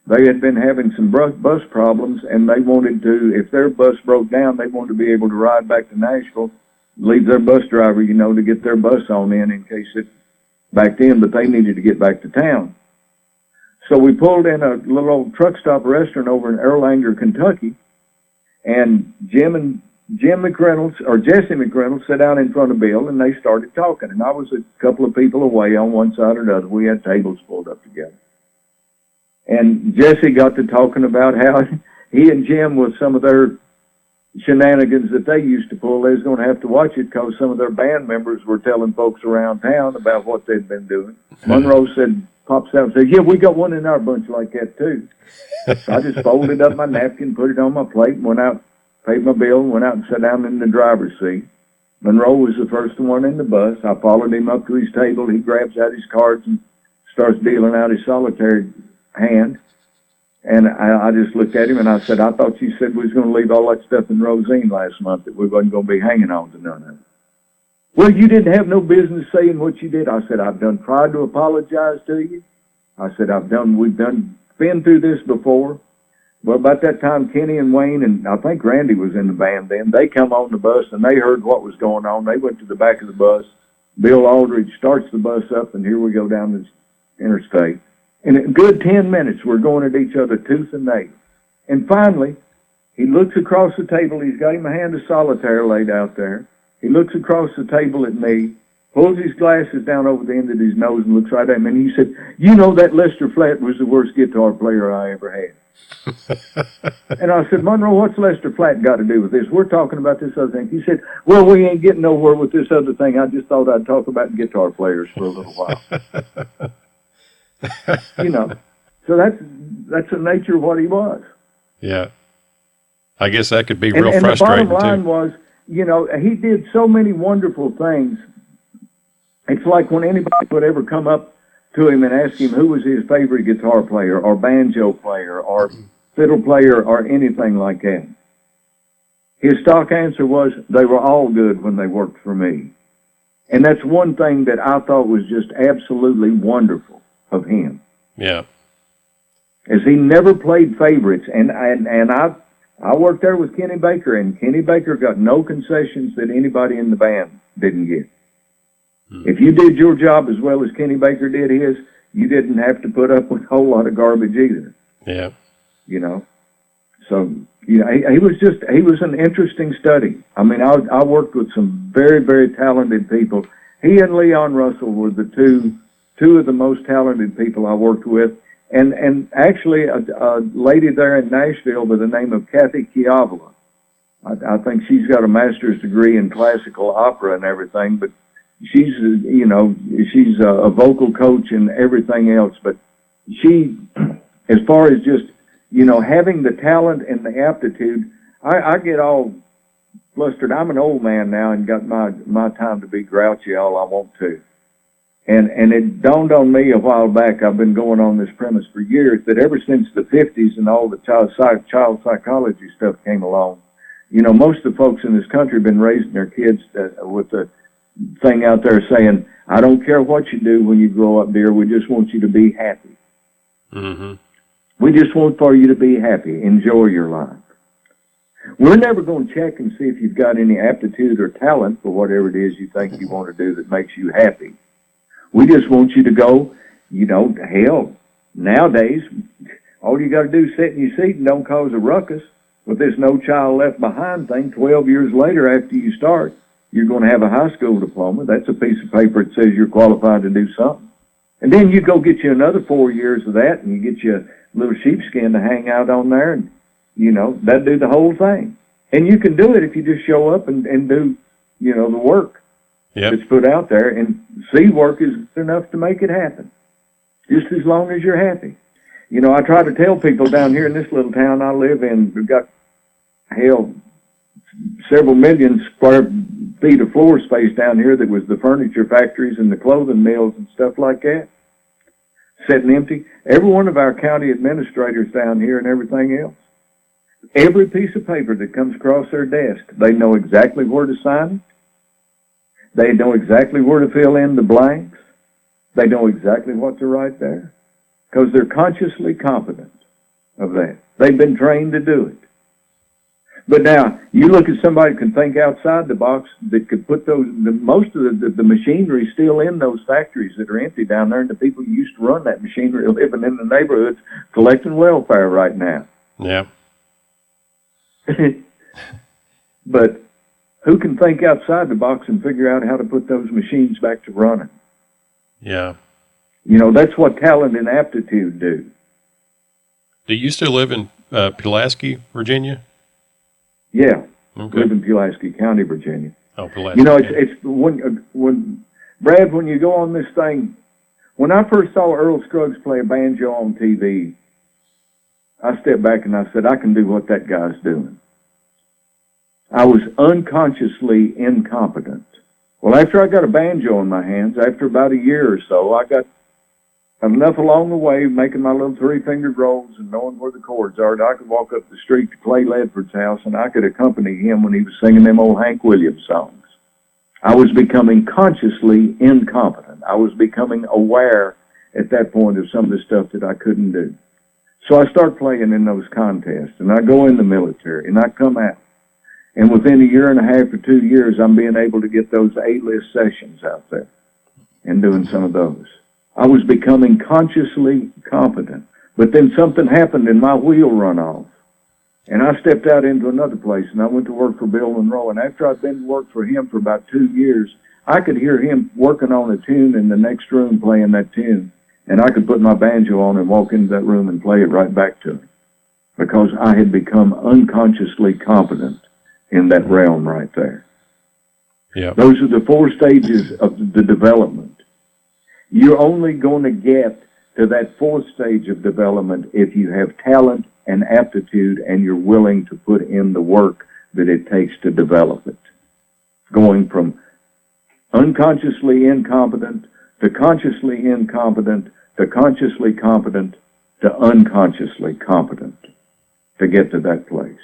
Speaker 2: They had been having some bus problems, and they wanted to, if their bus broke down, they wanted to be able to ride back to Nashville, leave their bus driver, you know, to get their bus on in case it backed in, but they needed to get back to town. So we pulled in a little old truck stop restaurant over in Erlanger, Kentucky, and Jesse McReynolds sat down in front of Bill, and they started talking. And I was a couple of people away on one side or the other. We had tables pulled up together. And Jesse got to talking about how he and Jim, with some of their shenanigans that they used to pull, they was going to have to watch it because some of their band members were telling folks around town about what they'd been doing. Monroe pops out and says, yeah, we got one in our bunch like that too. So I just folded up my napkin, put it on my plate, and went out, paid my bill, and went out and sat down in the driver's seat. Monroe was the first one in the bus. I followed him up to his table. He grabs out his cards and starts dealing out his solitaire hand. And I just looked at him and I said, I thought you said we was going to leave all that stuff in Rosine last month, that we wasn't going to be hanging on to none of it. Well, you didn't have no business saying what you did. I said, I've tried to apologize to you. I said, we've been through this before. Well, about that time, Kenny and Wayne, and I think Randy was in the band then, they come on the bus and they heard what was going on. They went to the back of the bus. Bill Aldridge starts the bus up, and here we go down this interstate. In a good 10 minutes, we're going at each other tooth and nail. And finally, he looks across the table. He's got him a hand of solitaire laid out there. He looks across the table at me, pulls his glasses down over the end of his nose and looks right at me, and he said, you know that Lester Flatt was the worst guitar player I ever had. And I said, Monroe, what's Lester Flatt got to do with this? We're talking about this other thing. He said, well, we ain't getting nowhere with this other thing. I just thought I'd talk about guitar players for a little while. You know, so that's the nature of what he was.
Speaker 1: Yeah. I guess that could be real frustrating,
Speaker 2: and the bottom line was, you know, he did so many wonderful things. It's like when anybody would ever come up to him and ask him who was his favorite guitar player or banjo player or fiddle player or anything like that. His stock answer was, they were all good when they worked for me. And that's one thing that I thought was just absolutely wonderful of him.
Speaker 1: Yeah.
Speaker 2: As he never played favorites. And I worked there with Kenny Baker, and Kenny Baker got no concessions that anybody in the band didn't get. If you did your job as well as Kenny Baker did his, you didn't have to put up with a whole lot of garbage either.
Speaker 1: Yeah.
Speaker 2: You know? So, you know, he was an interesting study. I mean, I worked with some very, very talented people. He and Leon Russell were the two of the most talented people I worked with. And actually a lady there in Nashville by the name of Kathy Chiavala. I think she's got a master's degree in classical opera and everything, but she's a vocal coach and everything else. But she, as far as just, you know, having the talent and the aptitude, I get all flustered. I'm an old man now and got my time to be grouchy all I want to. And it dawned on me a while back, I've been going on this premise for years, that ever since the 50s and all the child psychology stuff came along, you know, most of the folks in this country have been raising their kids with the thing out there saying, I don't care what you do when you grow up, dear, we just want you to be happy.
Speaker 1: Mm-hmm.
Speaker 2: We just want for you to be happy. Enjoy your life. We're never going to check and see if you've got any aptitude or talent for whatever it is you think you want to do that makes you happy. We just want you to go, you know, hell, Nowadays, all you got to do is sit in your seat and don't cause a ruckus. With this No Child Left Behind thing, 12 years later after you start, you're going to have a high school diploma. That's a piece of paper that says you're qualified to do something. And then you go get you another 4 years of that, and you get you a little sheepskin to hang out on there, and, that'd do the whole thing. And you can do it if you just show up and do, the work that's put out there. And work is good enough to make it happen, just as long as you're happy. I try to tell people down here in this little town I live in, we've got, several million square feet of floor space down here that was the furniture factories and the clothing mills and stuff like that, sitting empty. Every one of our county administrators down here and everything else, every piece of paper that comes across their desk, they know exactly where to sign it. They know exactly where to fill in the blanks. They know exactly what to write there because they're consciously competent of that. They've been trained to do it. But now, you look at somebody who can think outside the box that could put most of the machinery still in those factories that are empty down there, and the people who used to run that machinery are living in the neighborhoods collecting welfare right now.
Speaker 1: Yeah.
Speaker 2: But who can think outside the box and figure out how to put those machines back to running?
Speaker 1: Yeah.
Speaker 2: That's what talent and aptitude do.
Speaker 1: Do you still live in Pulaski, Virginia?
Speaker 2: Yeah.
Speaker 1: Okay.
Speaker 2: Live in Pulaski County, Virginia.
Speaker 1: Oh, Pulaski.
Speaker 2: It's when Brad, when you go on this thing, when I first saw Earl Scruggs play a banjo on TV, I stepped back and I said, I can do what that guy's doing. I was unconsciously incompetent. Well, after I got a banjo in my hands, after about a year or so, I got enough along the way, making my little three-fingered rolls and knowing where the chords are, that I could walk up the street to Clay Ledford's house and I could accompany him when he was singing them old Hank Williams songs. I was becoming consciously incompetent. I was becoming aware at that point of some of the stuff that I couldn't do. So I start playing in those contests, and I go in the military, and I come out. And within a year and a half or 2 years, I'm being able to get those A-list sessions out there and doing some of those. I was becoming consciously competent. But then something happened and my wheel run off. And I stepped out into another place, and I went to work for Bill Monroe. And after I'd been to work for him for about 2 years, I could hear him working on a tune in the next room playing that tune. And I could put my banjo on and walk into that room and play it right back to him. Because I had become unconsciously competent in that realm right there.
Speaker 1: Yeah.
Speaker 2: Those are the 4 stages of the development. You're only going to get to that 4th stage of development if you have talent and aptitude and you're willing to put in the work that it takes to develop it. Going from unconsciously incompetent to consciously incompetent to consciously competent to unconsciously competent to get to that place.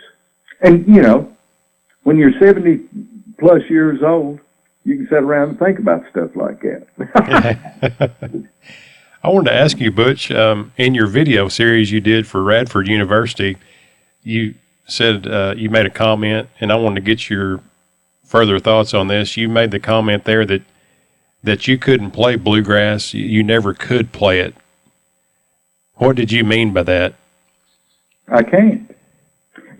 Speaker 2: And, when you're 70 plus years old, you can sit around and think about stuff like that.
Speaker 1: I wanted to ask you, Butch, in your video series you did for Radford University, you said you made a comment, and I wanted to get your further thoughts on this. You made the comment there that you couldn't play bluegrass. You never could play it. What did you mean by that? I
Speaker 2: can't.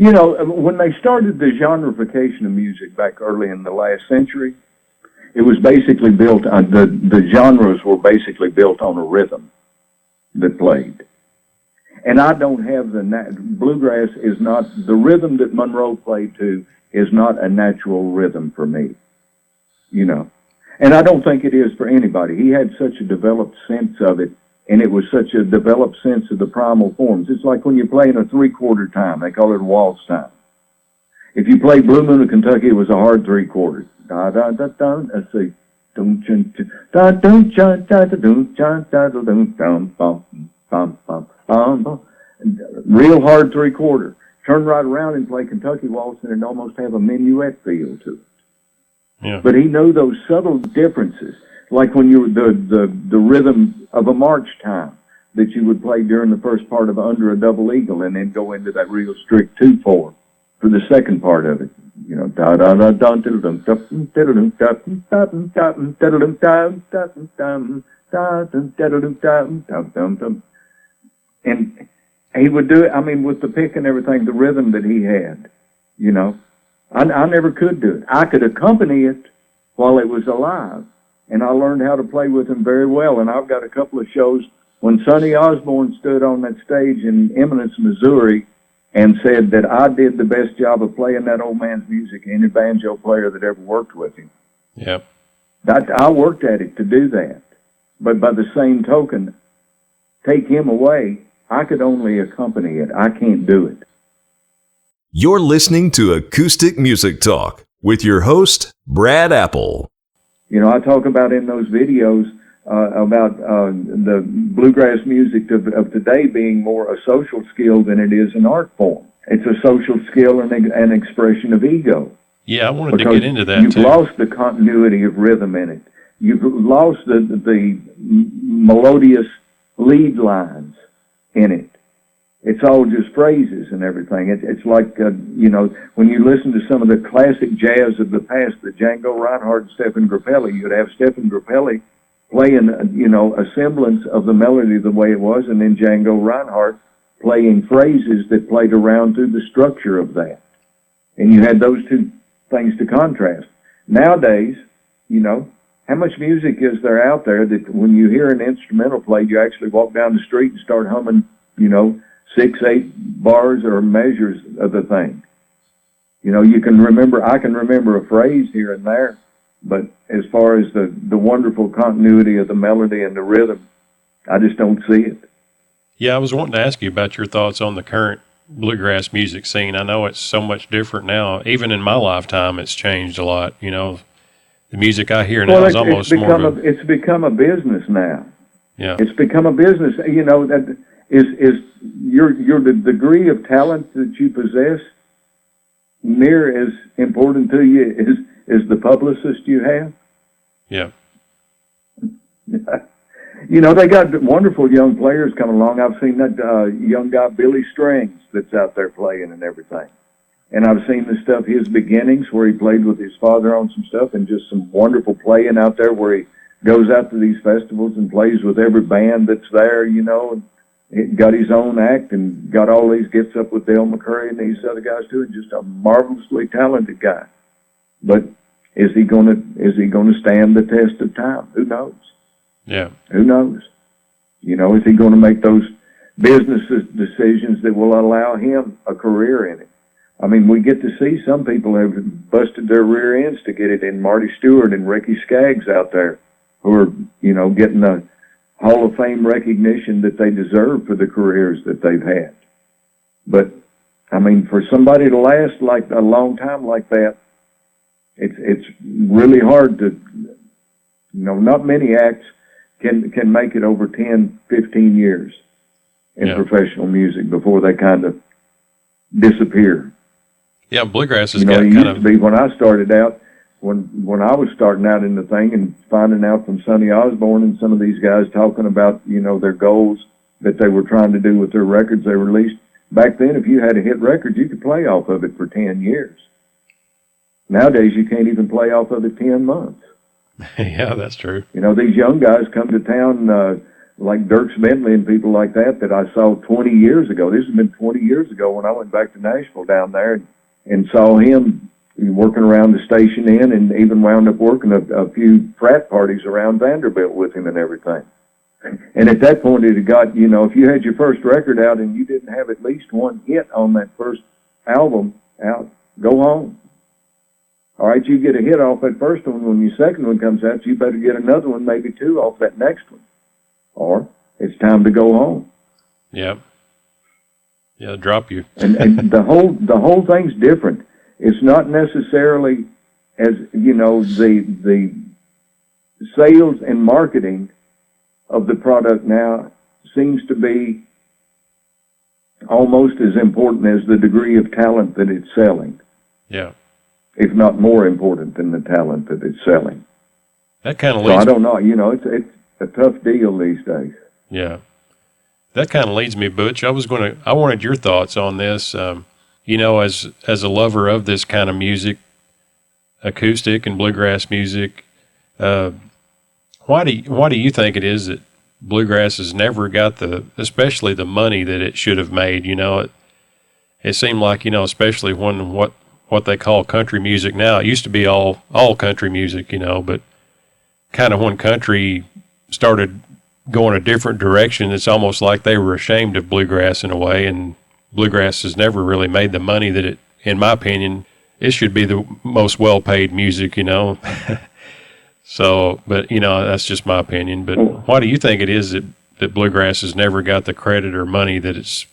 Speaker 2: When they started the genreification of music back early in the last century, it was basically built on, the genres were basically built on a rhythm that played. And I don't have bluegrass is not, the rhythm that Monroe played to is not a natural rhythm for me, And I don't think it is for anybody. He had such a developed sense of it, and it was such a developed sense of the primal forms. It's like when you play in a 3/4 time, they call it waltz time. If you play Blue Moon of Kentucky, it was a hard 3/4. Da da da da. Let's see. Dum chun da dum chun da da dum chun da da dum dum bum bum bum bum. Real hard 3/4. Turn right around and play Kentucky waltz, and it almost have a minuet feel to it.
Speaker 1: Yeah.
Speaker 2: But he knew those subtle differences, like when you were the rhythm of a march time that you would play during the first part of Under a Double Eagle, and then go into that real strict 2/4 for the second part of it. Da da da da diddle-dum dum diddle-dum dum dum dum diddle-dum dum dum dum dum diddle-dum dum dum dum dum. And he would do it, I mean, with the pick and everything, the rhythm that he had, you know. I never could do it. I could accompany it while it was alive, and I learned how to play with him very well. And I've got a couple of shows when Sonny Osborne stood on that stage in Eminence, Missouri, and said that I did the best job of playing that old man's music any banjo player that ever worked with him.
Speaker 1: Yep.
Speaker 2: I worked at it to do that. But by the same token, take him away, I could only accompany it. I can't do it.
Speaker 3: You're listening to Acoustic Music Talk with your host, Brad Apple.
Speaker 2: You know, I talk about in those videos about the bluegrass music of today being more a social skill than it is an art form. It's a social skill and an expression of ego.
Speaker 1: Yeah, I wanted to get into that,
Speaker 2: you've
Speaker 1: too.
Speaker 2: Lost the continuity of rhythm in it. You've lost the melodious lead lines in it. It's all just phrases and everything. It's like, you know, when you listen to some of the classic jazz of the past, the Django Reinhardt and Stephen Grappelli, you'd have Stephen Grappelli playing, you know, a semblance of the melody the way it was, and then Django Reinhardt playing phrases that played around through the structure of that. And you had those two things to contrast. Nowadays, you know, how much music is there out there that when you hear an instrumental played, you actually walk down the street and start humming, you know, 6, 8 bars or measures of the thing. You know, I can remember a phrase here and there, but as far as the wonderful continuity of the melody and the rhythm, I just don't see it.
Speaker 1: Yeah, I was wanting to ask you about your thoughts on the current bluegrass music scene. I know it's so much different now. Even in my lifetime, it's changed a lot. You know, the music I hear now is almost more
Speaker 2: it's become a business now.
Speaker 1: Yeah.
Speaker 2: It's become a business. You know, that is the degree of talent that you possess near as important to you as the publicist you have?
Speaker 1: Yeah.
Speaker 2: You know, they got wonderful young players coming along. I've seen that young guy, Billy Strings, that's out there playing and everything. And I've seen the stuff, his beginnings, where he played with his father on some stuff, and just some wonderful playing out there where he goes out to these festivals and plays with every band that's there, you know, and it got his own act and got all these gets up with Dale McCurry and these other guys too, and just a marvelously talented guy. But is he gonna stand the test of time? Who knows?
Speaker 1: Yeah.
Speaker 2: Who knows? You know, is he going to make those business decisions that will allow him a career in it? I mean, we get to see some people have busted their rear ends to get it in. Marty Stewart and Ricky Skaggs out there who are, you know, getting the Hall of Fame recognition that they deserve for the careers that they've had. But, I mean, for somebody to last like a long time like that, it's really hard to, you know, not many acts can make it over 10, 15 years in professional music before they kind of disappear.
Speaker 1: Yeah, bluegrass has
Speaker 2: you know,
Speaker 1: got
Speaker 2: it
Speaker 1: kind
Speaker 2: used
Speaker 1: of...
Speaker 2: to be when I started out, when I was starting out in the thing and finding out from Sonny Osborne and some of these guys talking about, you know, their goals that they were trying to do with their records they released. Back then, if you had a hit record, you could play off of it for 10 years. Nowadays, you can't even play off of it 10 months.
Speaker 1: Yeah, that's true.
Speaker 2: You know, these young guys come to town like Dierks Bentley and people like that I saw 20 years ago. This has been 20 years ago when I went back to Nashville down there and saw him working around the Station Inn and even wound up working a few frat parties around Vanderbilt with him and everything. And at that point, it had got, you know, if you had your first record out and you didn't have at least one hit on that first album out, go home. All right, you get a hit off that first one. When your second one comes out, you better get another one, maybe two, off that next one. Or it's time to go home.
Speaker 1: Yeah. Yeah, drop you.
Speaker 2: and the whole thing's different. It's not necessarily, as you know, the sales and marketing of the product now seems to be almost as important as the degree of talent that it's selling.
Speaker 1: Yeah.
Speaker 2: If not more important than the talent that it's selling.
Speaker 1: That kind of
Speaker 2: So
Speaker 1: leads...
Speaker 2: I don't know. You know, it's a tough deal these days.
Speaker 1: Yeah. That kind of leads me, Butch. I wanted your thoughts on this. You know, as a lover of this kind of music, acoustic and bluegrass music, why do you think it is that bluegrass has never got especially the money that it should have made. It seemed like, especially when what they call country music now, it used to be all country music, but kind of when country started going a different direction, it's almost like they were ashamed of bluegrass in a way, and bluegrass has never really made the money that it, in my opinion, it should be the most well-paid music, So, but, that's just my opinion. But why do you think it is that bluegrass has never got the credit or money that it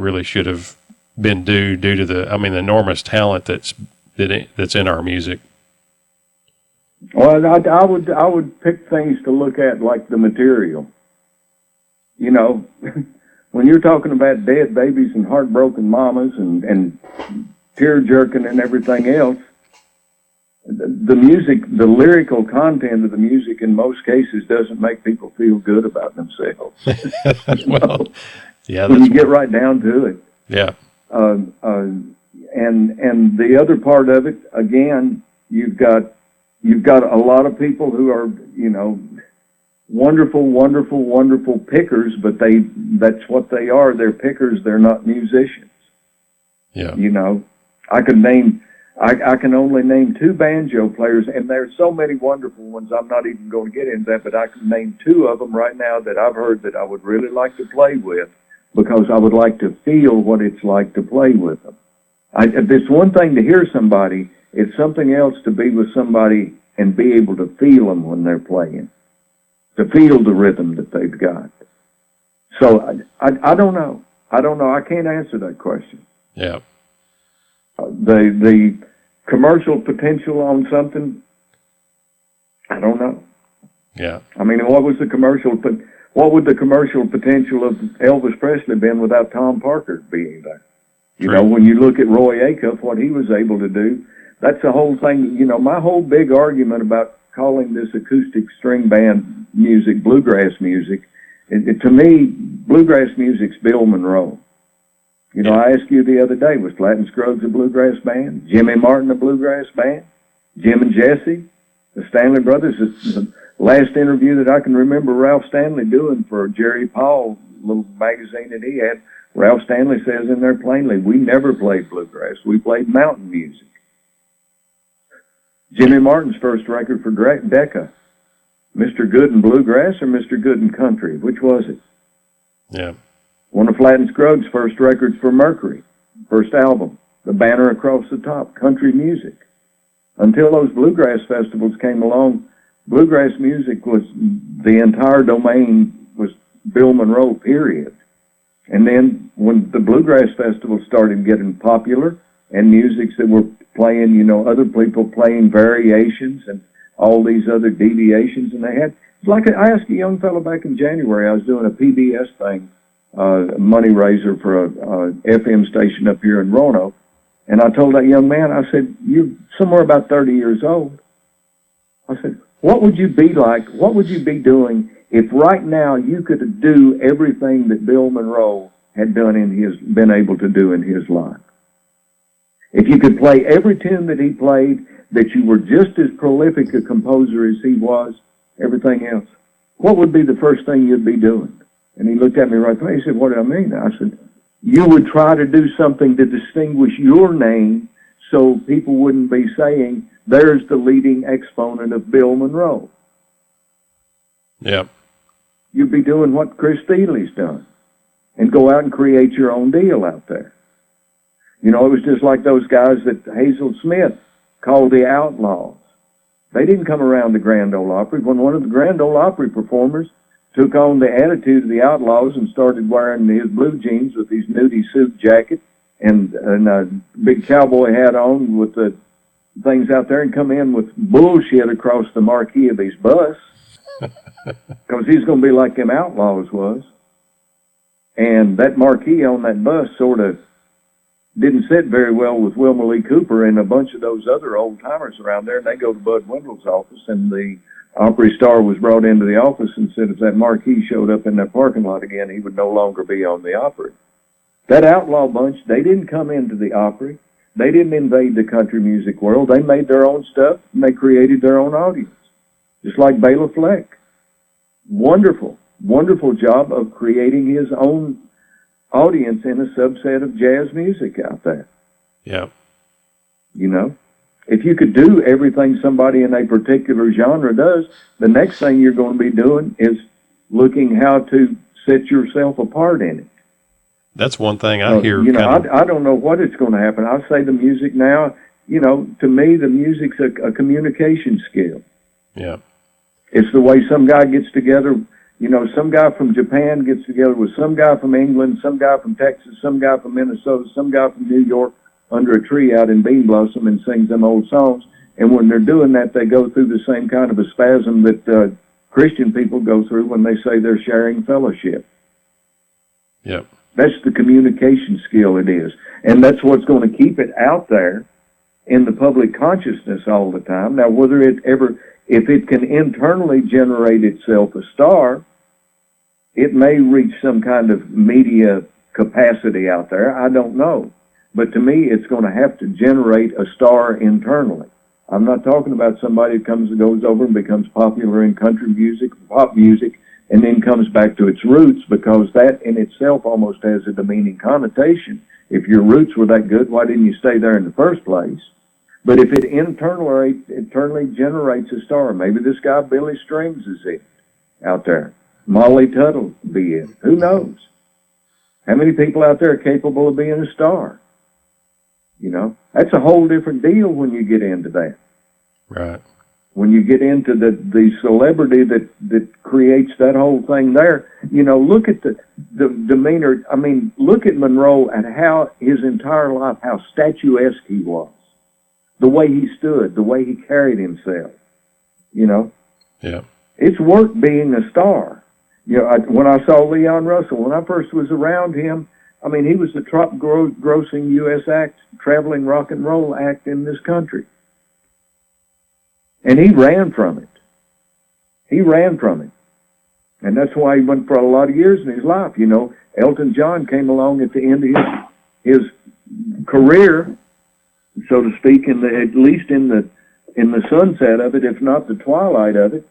Speaker 1: really should have been due to the enormous talent that's in our music?
Speaker 2: Well, I would pick things to look at like the material. When you're talking about dead babies and heartbroken mamas and tear jerking and everything else, the music, the lyrical content of the music in most cases doesn't make people feel good about themselves.
Speaker 1: Well, yeah,
Speaker 2: when you get right down to it.
Speaker 1: Yeah.
Speaker 2: And the other part of it, again, you've got a lot of people who are, wonderful, wonderful, wonderful pickers, but that's what they are. They're pickers. They're not musicians.
Speaker 1: Yeah.
Speaker 2: I can only name 2 banjo players, and there's so many wonderful ones. I'm not even going to get into that, but I can name 2 of them right now that I've heard that I would really like to play with, because I would like to feel what it's like to play with them. It's one thing to hear somebody. It's something else to be with somebody and be able to feel them when they're playing, to feel the rhythm that they've got. So I don't know. I can't answer that question.
Speaker 1: Yeah.
Speaker 2: The commercial potential on something, I don't know.
Speaker 1: Yeah.
Speaker 2: What would the commercial potential of Elvis Presley been without Tom Parker being there?
Speaker 1: True.
Speaker 2: When you look at Roy Acuff, what he was able to do, that's the whole thing. My whole big argument about calling this acoustic string band music bluegrass music, to me, bluegrass music's Bill Monroe. I asked you the other day, was Flatt and Scruggs a bluegrass band? Jimmy Martin a bluegrass band? Jim and Jesse, the Stanley Brothers? The last interview that I can remember Ralph Stanley doing for Jerry Paul, little magazine that he had, Ralph Stanley says in there plainly, we never played bluegrass. We played mountain music. Jimmy Martin's first record for Decca, Mr. Good in Bluegrass or Mr. Good in Country? Which was it?
Speaker 1: Yeah.
Speaker 2: One of Flatt and Scruggs' first records for Mercury, first album, The Banner Across the Top, country music. Until those bluegrass festivals came along, bluegrass music was, the entire domain was Bill Monroe, period. And then when the bluegrass festivals started getting popular and musics that were playing, other people playing variations and all these other deviations, and it's like I asked a young fellow back in January, I was doing a PBS thing, money raiser for a FM station up here in Reno. And I told that young man, I said, you're somewhere about 30 years old. I said, what would you be like? What would you be doing if right now you could do everything that Bill Monroe had been able to do in his life? If you could play every tune that he played, that you were just as prolific a composer as he was, everything else, what would be the first thing you'd be doing? And he looked at me right there. He said, what do I mean? I said, you would try to do something to distinguish your name so people wouldn't be saying, there's the leading exponent of Bill Monroe.
Speaker 1: Yeah.
Speaker 2: You'd be doing what Chris Steely's done and go out and create your own deal out there. It was just like those guys that Hazel Smith called the Outlaws. They didn't come around the Grand Ole Opry. When one of the Grand Ole Opry performers took on the attitude of the Outlaws and started wearing his blue jeans with his nudie suit jacket and a big cowboy hat on with the things out there and come in with bullshit across the marquee of his bus, because he's going to be like them Outlaws was. And that marquee on that bus sort of didn't sit very well with Wilma Lee Cooper and a bunch of those other old-timers around there. And they go to Bud Wendell's office, and the Opry star was brought into the office and said if that marquee showed up in that parking lot again, he would no longer be on the Opry. That outlaw bunch, they didn't come into the Opry. They didn't invade the country music world. They made their own stuff, and they created their own audience, just like Bela Fleck. Wonderful. wonderful job of creating his own audience in a subset of jazz music out there.
Speaker 1: Yeah.
Speaker 2: You know, if you could do everything somebody in a particular genre does, the next thing you're going to be doing is looking how to set yourself apart in it.
Speaker 1: That's one thing I hear.
Speaker 2: You know, I don't know what it's going to happen. I say the music now, you know, to me, the music's a communication skill.
Speaker 1: Yeah.
Speaker 2: It's the way some guy gets together, you know, some guy from Japan gets together with some guy from England, some guy from Texas, some guy from Minnesota, some guy from New York under a tree out in Bean Blossom and sings them old songs. And when they're doing that, they go through the same kind of a spasm that Christian people go through when they say they're sharing fellowship.
Speaker 1: Yep.
Speaker 2: That's the communication skill it is. And that's what's going to keep it out there in the public consciousness all the time. Now, whether it ever, if it can internally generate itself a star, it may reach some kind of media capacity out there. I don't know. But to me, it's going to have to generate a star internally. I'm not talking about somebody who comes and goes over and becomes popular in country music, pop music, and then comes back to its roots, because that in itself almost has a demeaning connotation. If your roots were that good, why didn't you stay there in the first place? But if it internally generates a star, maybe this guy Billy Strings is it out there. Molly Tuttle be it. Who knows? How many people out there are capable of being a star? You know, that's a whole different deal when you get into that.
Speaker 1: Right.
Speaker 2: When you get into the celebrity that creates that whole thing there, you know, look at the demeanor. I mean, look at Monroe and how his entire life, how statuesque he was. The way he stood, the way he carried himself, you know.
Speaker 1: Yeah.
Speaker 2: It's work being a star. You know, when I saw Leon Russell, when I first was around him, I mean, he was the top grossing U.S. traveling rock and roll act in this country. And he ran from it. He ran from it. And that's why he went for a lot of years in his life. You know, Elton John came along at the end of his career, so to speak, at least in the sunset of it, if not the twilight of it,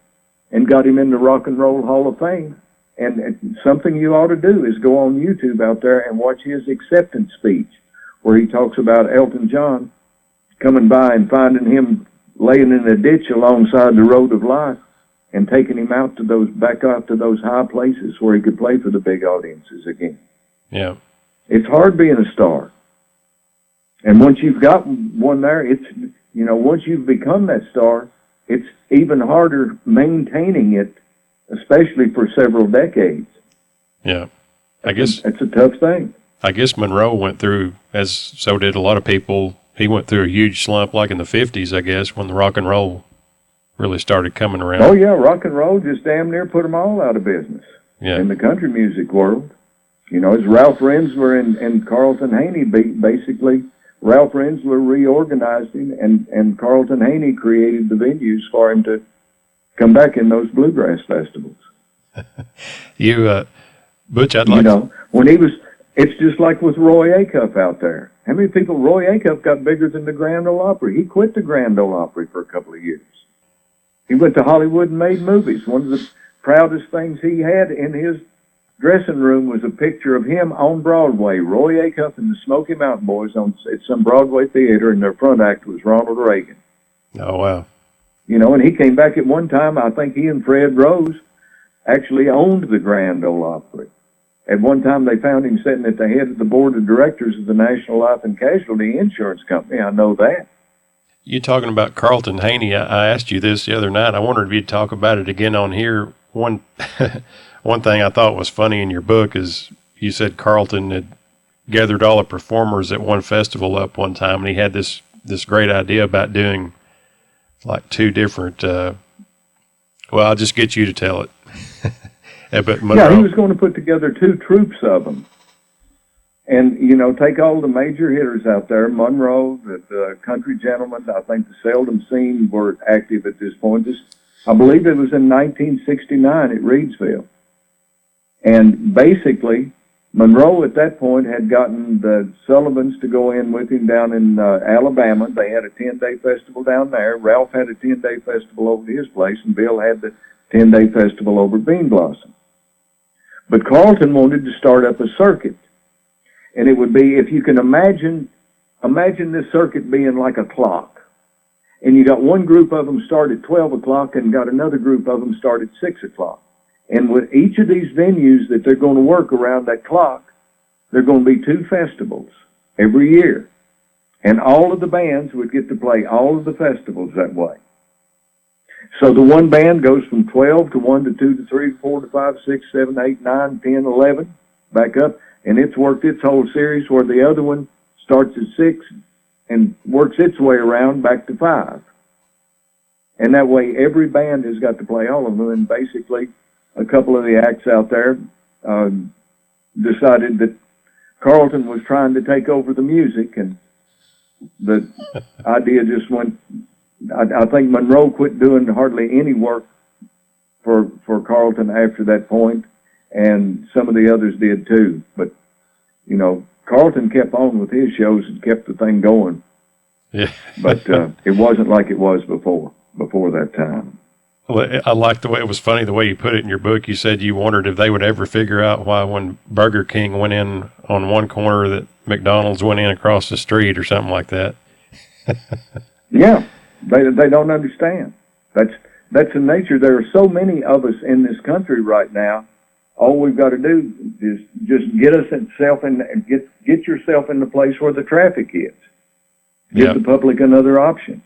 Speaker 2: and got him in the Rock and Roll Hall of Fame. And something you ought to do is go on YouTube out there and watch his acceptance speech, where he talks about Elton John coming by and finding him laying in a ditch alongside the road of life and taking him out to back out to those high places where he could play for the big audiences again.
Speaker 1: Yeah.
Speaker 2: It's hard being a star. And once you've got one there, it's, you know, once you've become that star, it's even harder maintaining it, especially for several decades.
Speaker 1: Yeah. I guess
Speaker 2: it's a tough thing.
Speaker 1: I guess Monroe went through, as so did a lot of people, he went through a huge slump like in the 50s, I guess, when the rock and roll really started coming around.
Speaker 2: Oh, yeah, rock and roll just damn near put them all out of business in the country music world. You know, it's Ralph Rensler and Carlton Haney, basically, Ralph Rensler reorganized him, and Carlton Haney created the venues for him to come back in those bluegrass festivals.
Speaker 1: Butch, I'd like
Speaker 2: when he was, it's just like with Roy Acuff out there. How many people, Roy Acuff got bigger than the Grand Ole Opry. He quit the Grand Ole Opry for a couple of years. He went to Hollywood and made movies. One of the proudest things he had in his dressing room was a picture of him on Broadway, Roy Acuff and the Smoky Mountain Boys at some Broadway theater, and their front act was Ronald Reagan.
Speaker 1: Oh, wow.
Speaker 2: You know, and he came back at one time, I think he and Fred Rose actually owned the Grand Ole Opry. At one time, they found him sitting at the head of the board of directors of the National Life and Casualty Insurance Company. I know that.
Speaker 1: You talking about Carlton Haney, I asked you this the other night. I wondered if you'd talk about it again on here. One thing I thought was funny in your book is you said Carlton had gathered all the performers at one festival up one time, and he had this great idea about doing like two different, well, I'll just get you to tell it. But Monroe,
Speaker 2: he was going to put together two troops of them. And, you know, take all the major hitters out there, Monroe, the Country Gentlemen, I think the Seldom Seen were active at this point. I believe it was in 1969 at Reidsville. And basically, Monroe at that point had gotten the Sullivans to go in with him down in Alabama. They had a 10-day festival down there. Ralph had a 10-day festival over at his place, and Bill had the 10-day festival over at Bean Blossom. But Carlton wanted to start up a circuit. And it would be, if you can imagine this circuit being like a clock. And you got one group of them start at 12 o'clock and got another group of them start at 6 o'clock. And with each of these venues that they're going to work around that clock, there are going to be 2 festivals every year. And all of the bands would get to play all of the festivals that way. So the one band goes from 12 to 1 to 2 to 3 to 4 to 5, 6, 7, 8, 9, 10, 11, back up. And it's worked its whole series, where the other one starts at 6 and works its way around back to 5. And that way every band has got to play all of them. And basically a couple of the acts out there decided that Carlton was trying to take over the music, and the idea just went. I think Monroe quit doing hardly any work for Carlton after that point, and some of the others did too. But, you know, Carlton kept on with his shows and kept the thing going.
Speaker 1: Yeah.
Speaker 2: But it wasn't like it was before that time.
Speaker 1: Well, I like the way it was funny, the way you put it in your book. You said you wondered if they would ever figure out why when Burger King went in on one corner that McDonald's went in across the street or something like that.
Speaker 2: Yeah, they don't understand. That's the nature. There are so many of us in this country right now. All we've got to do is just get yourself in the place where the traffic is. Give the public another option.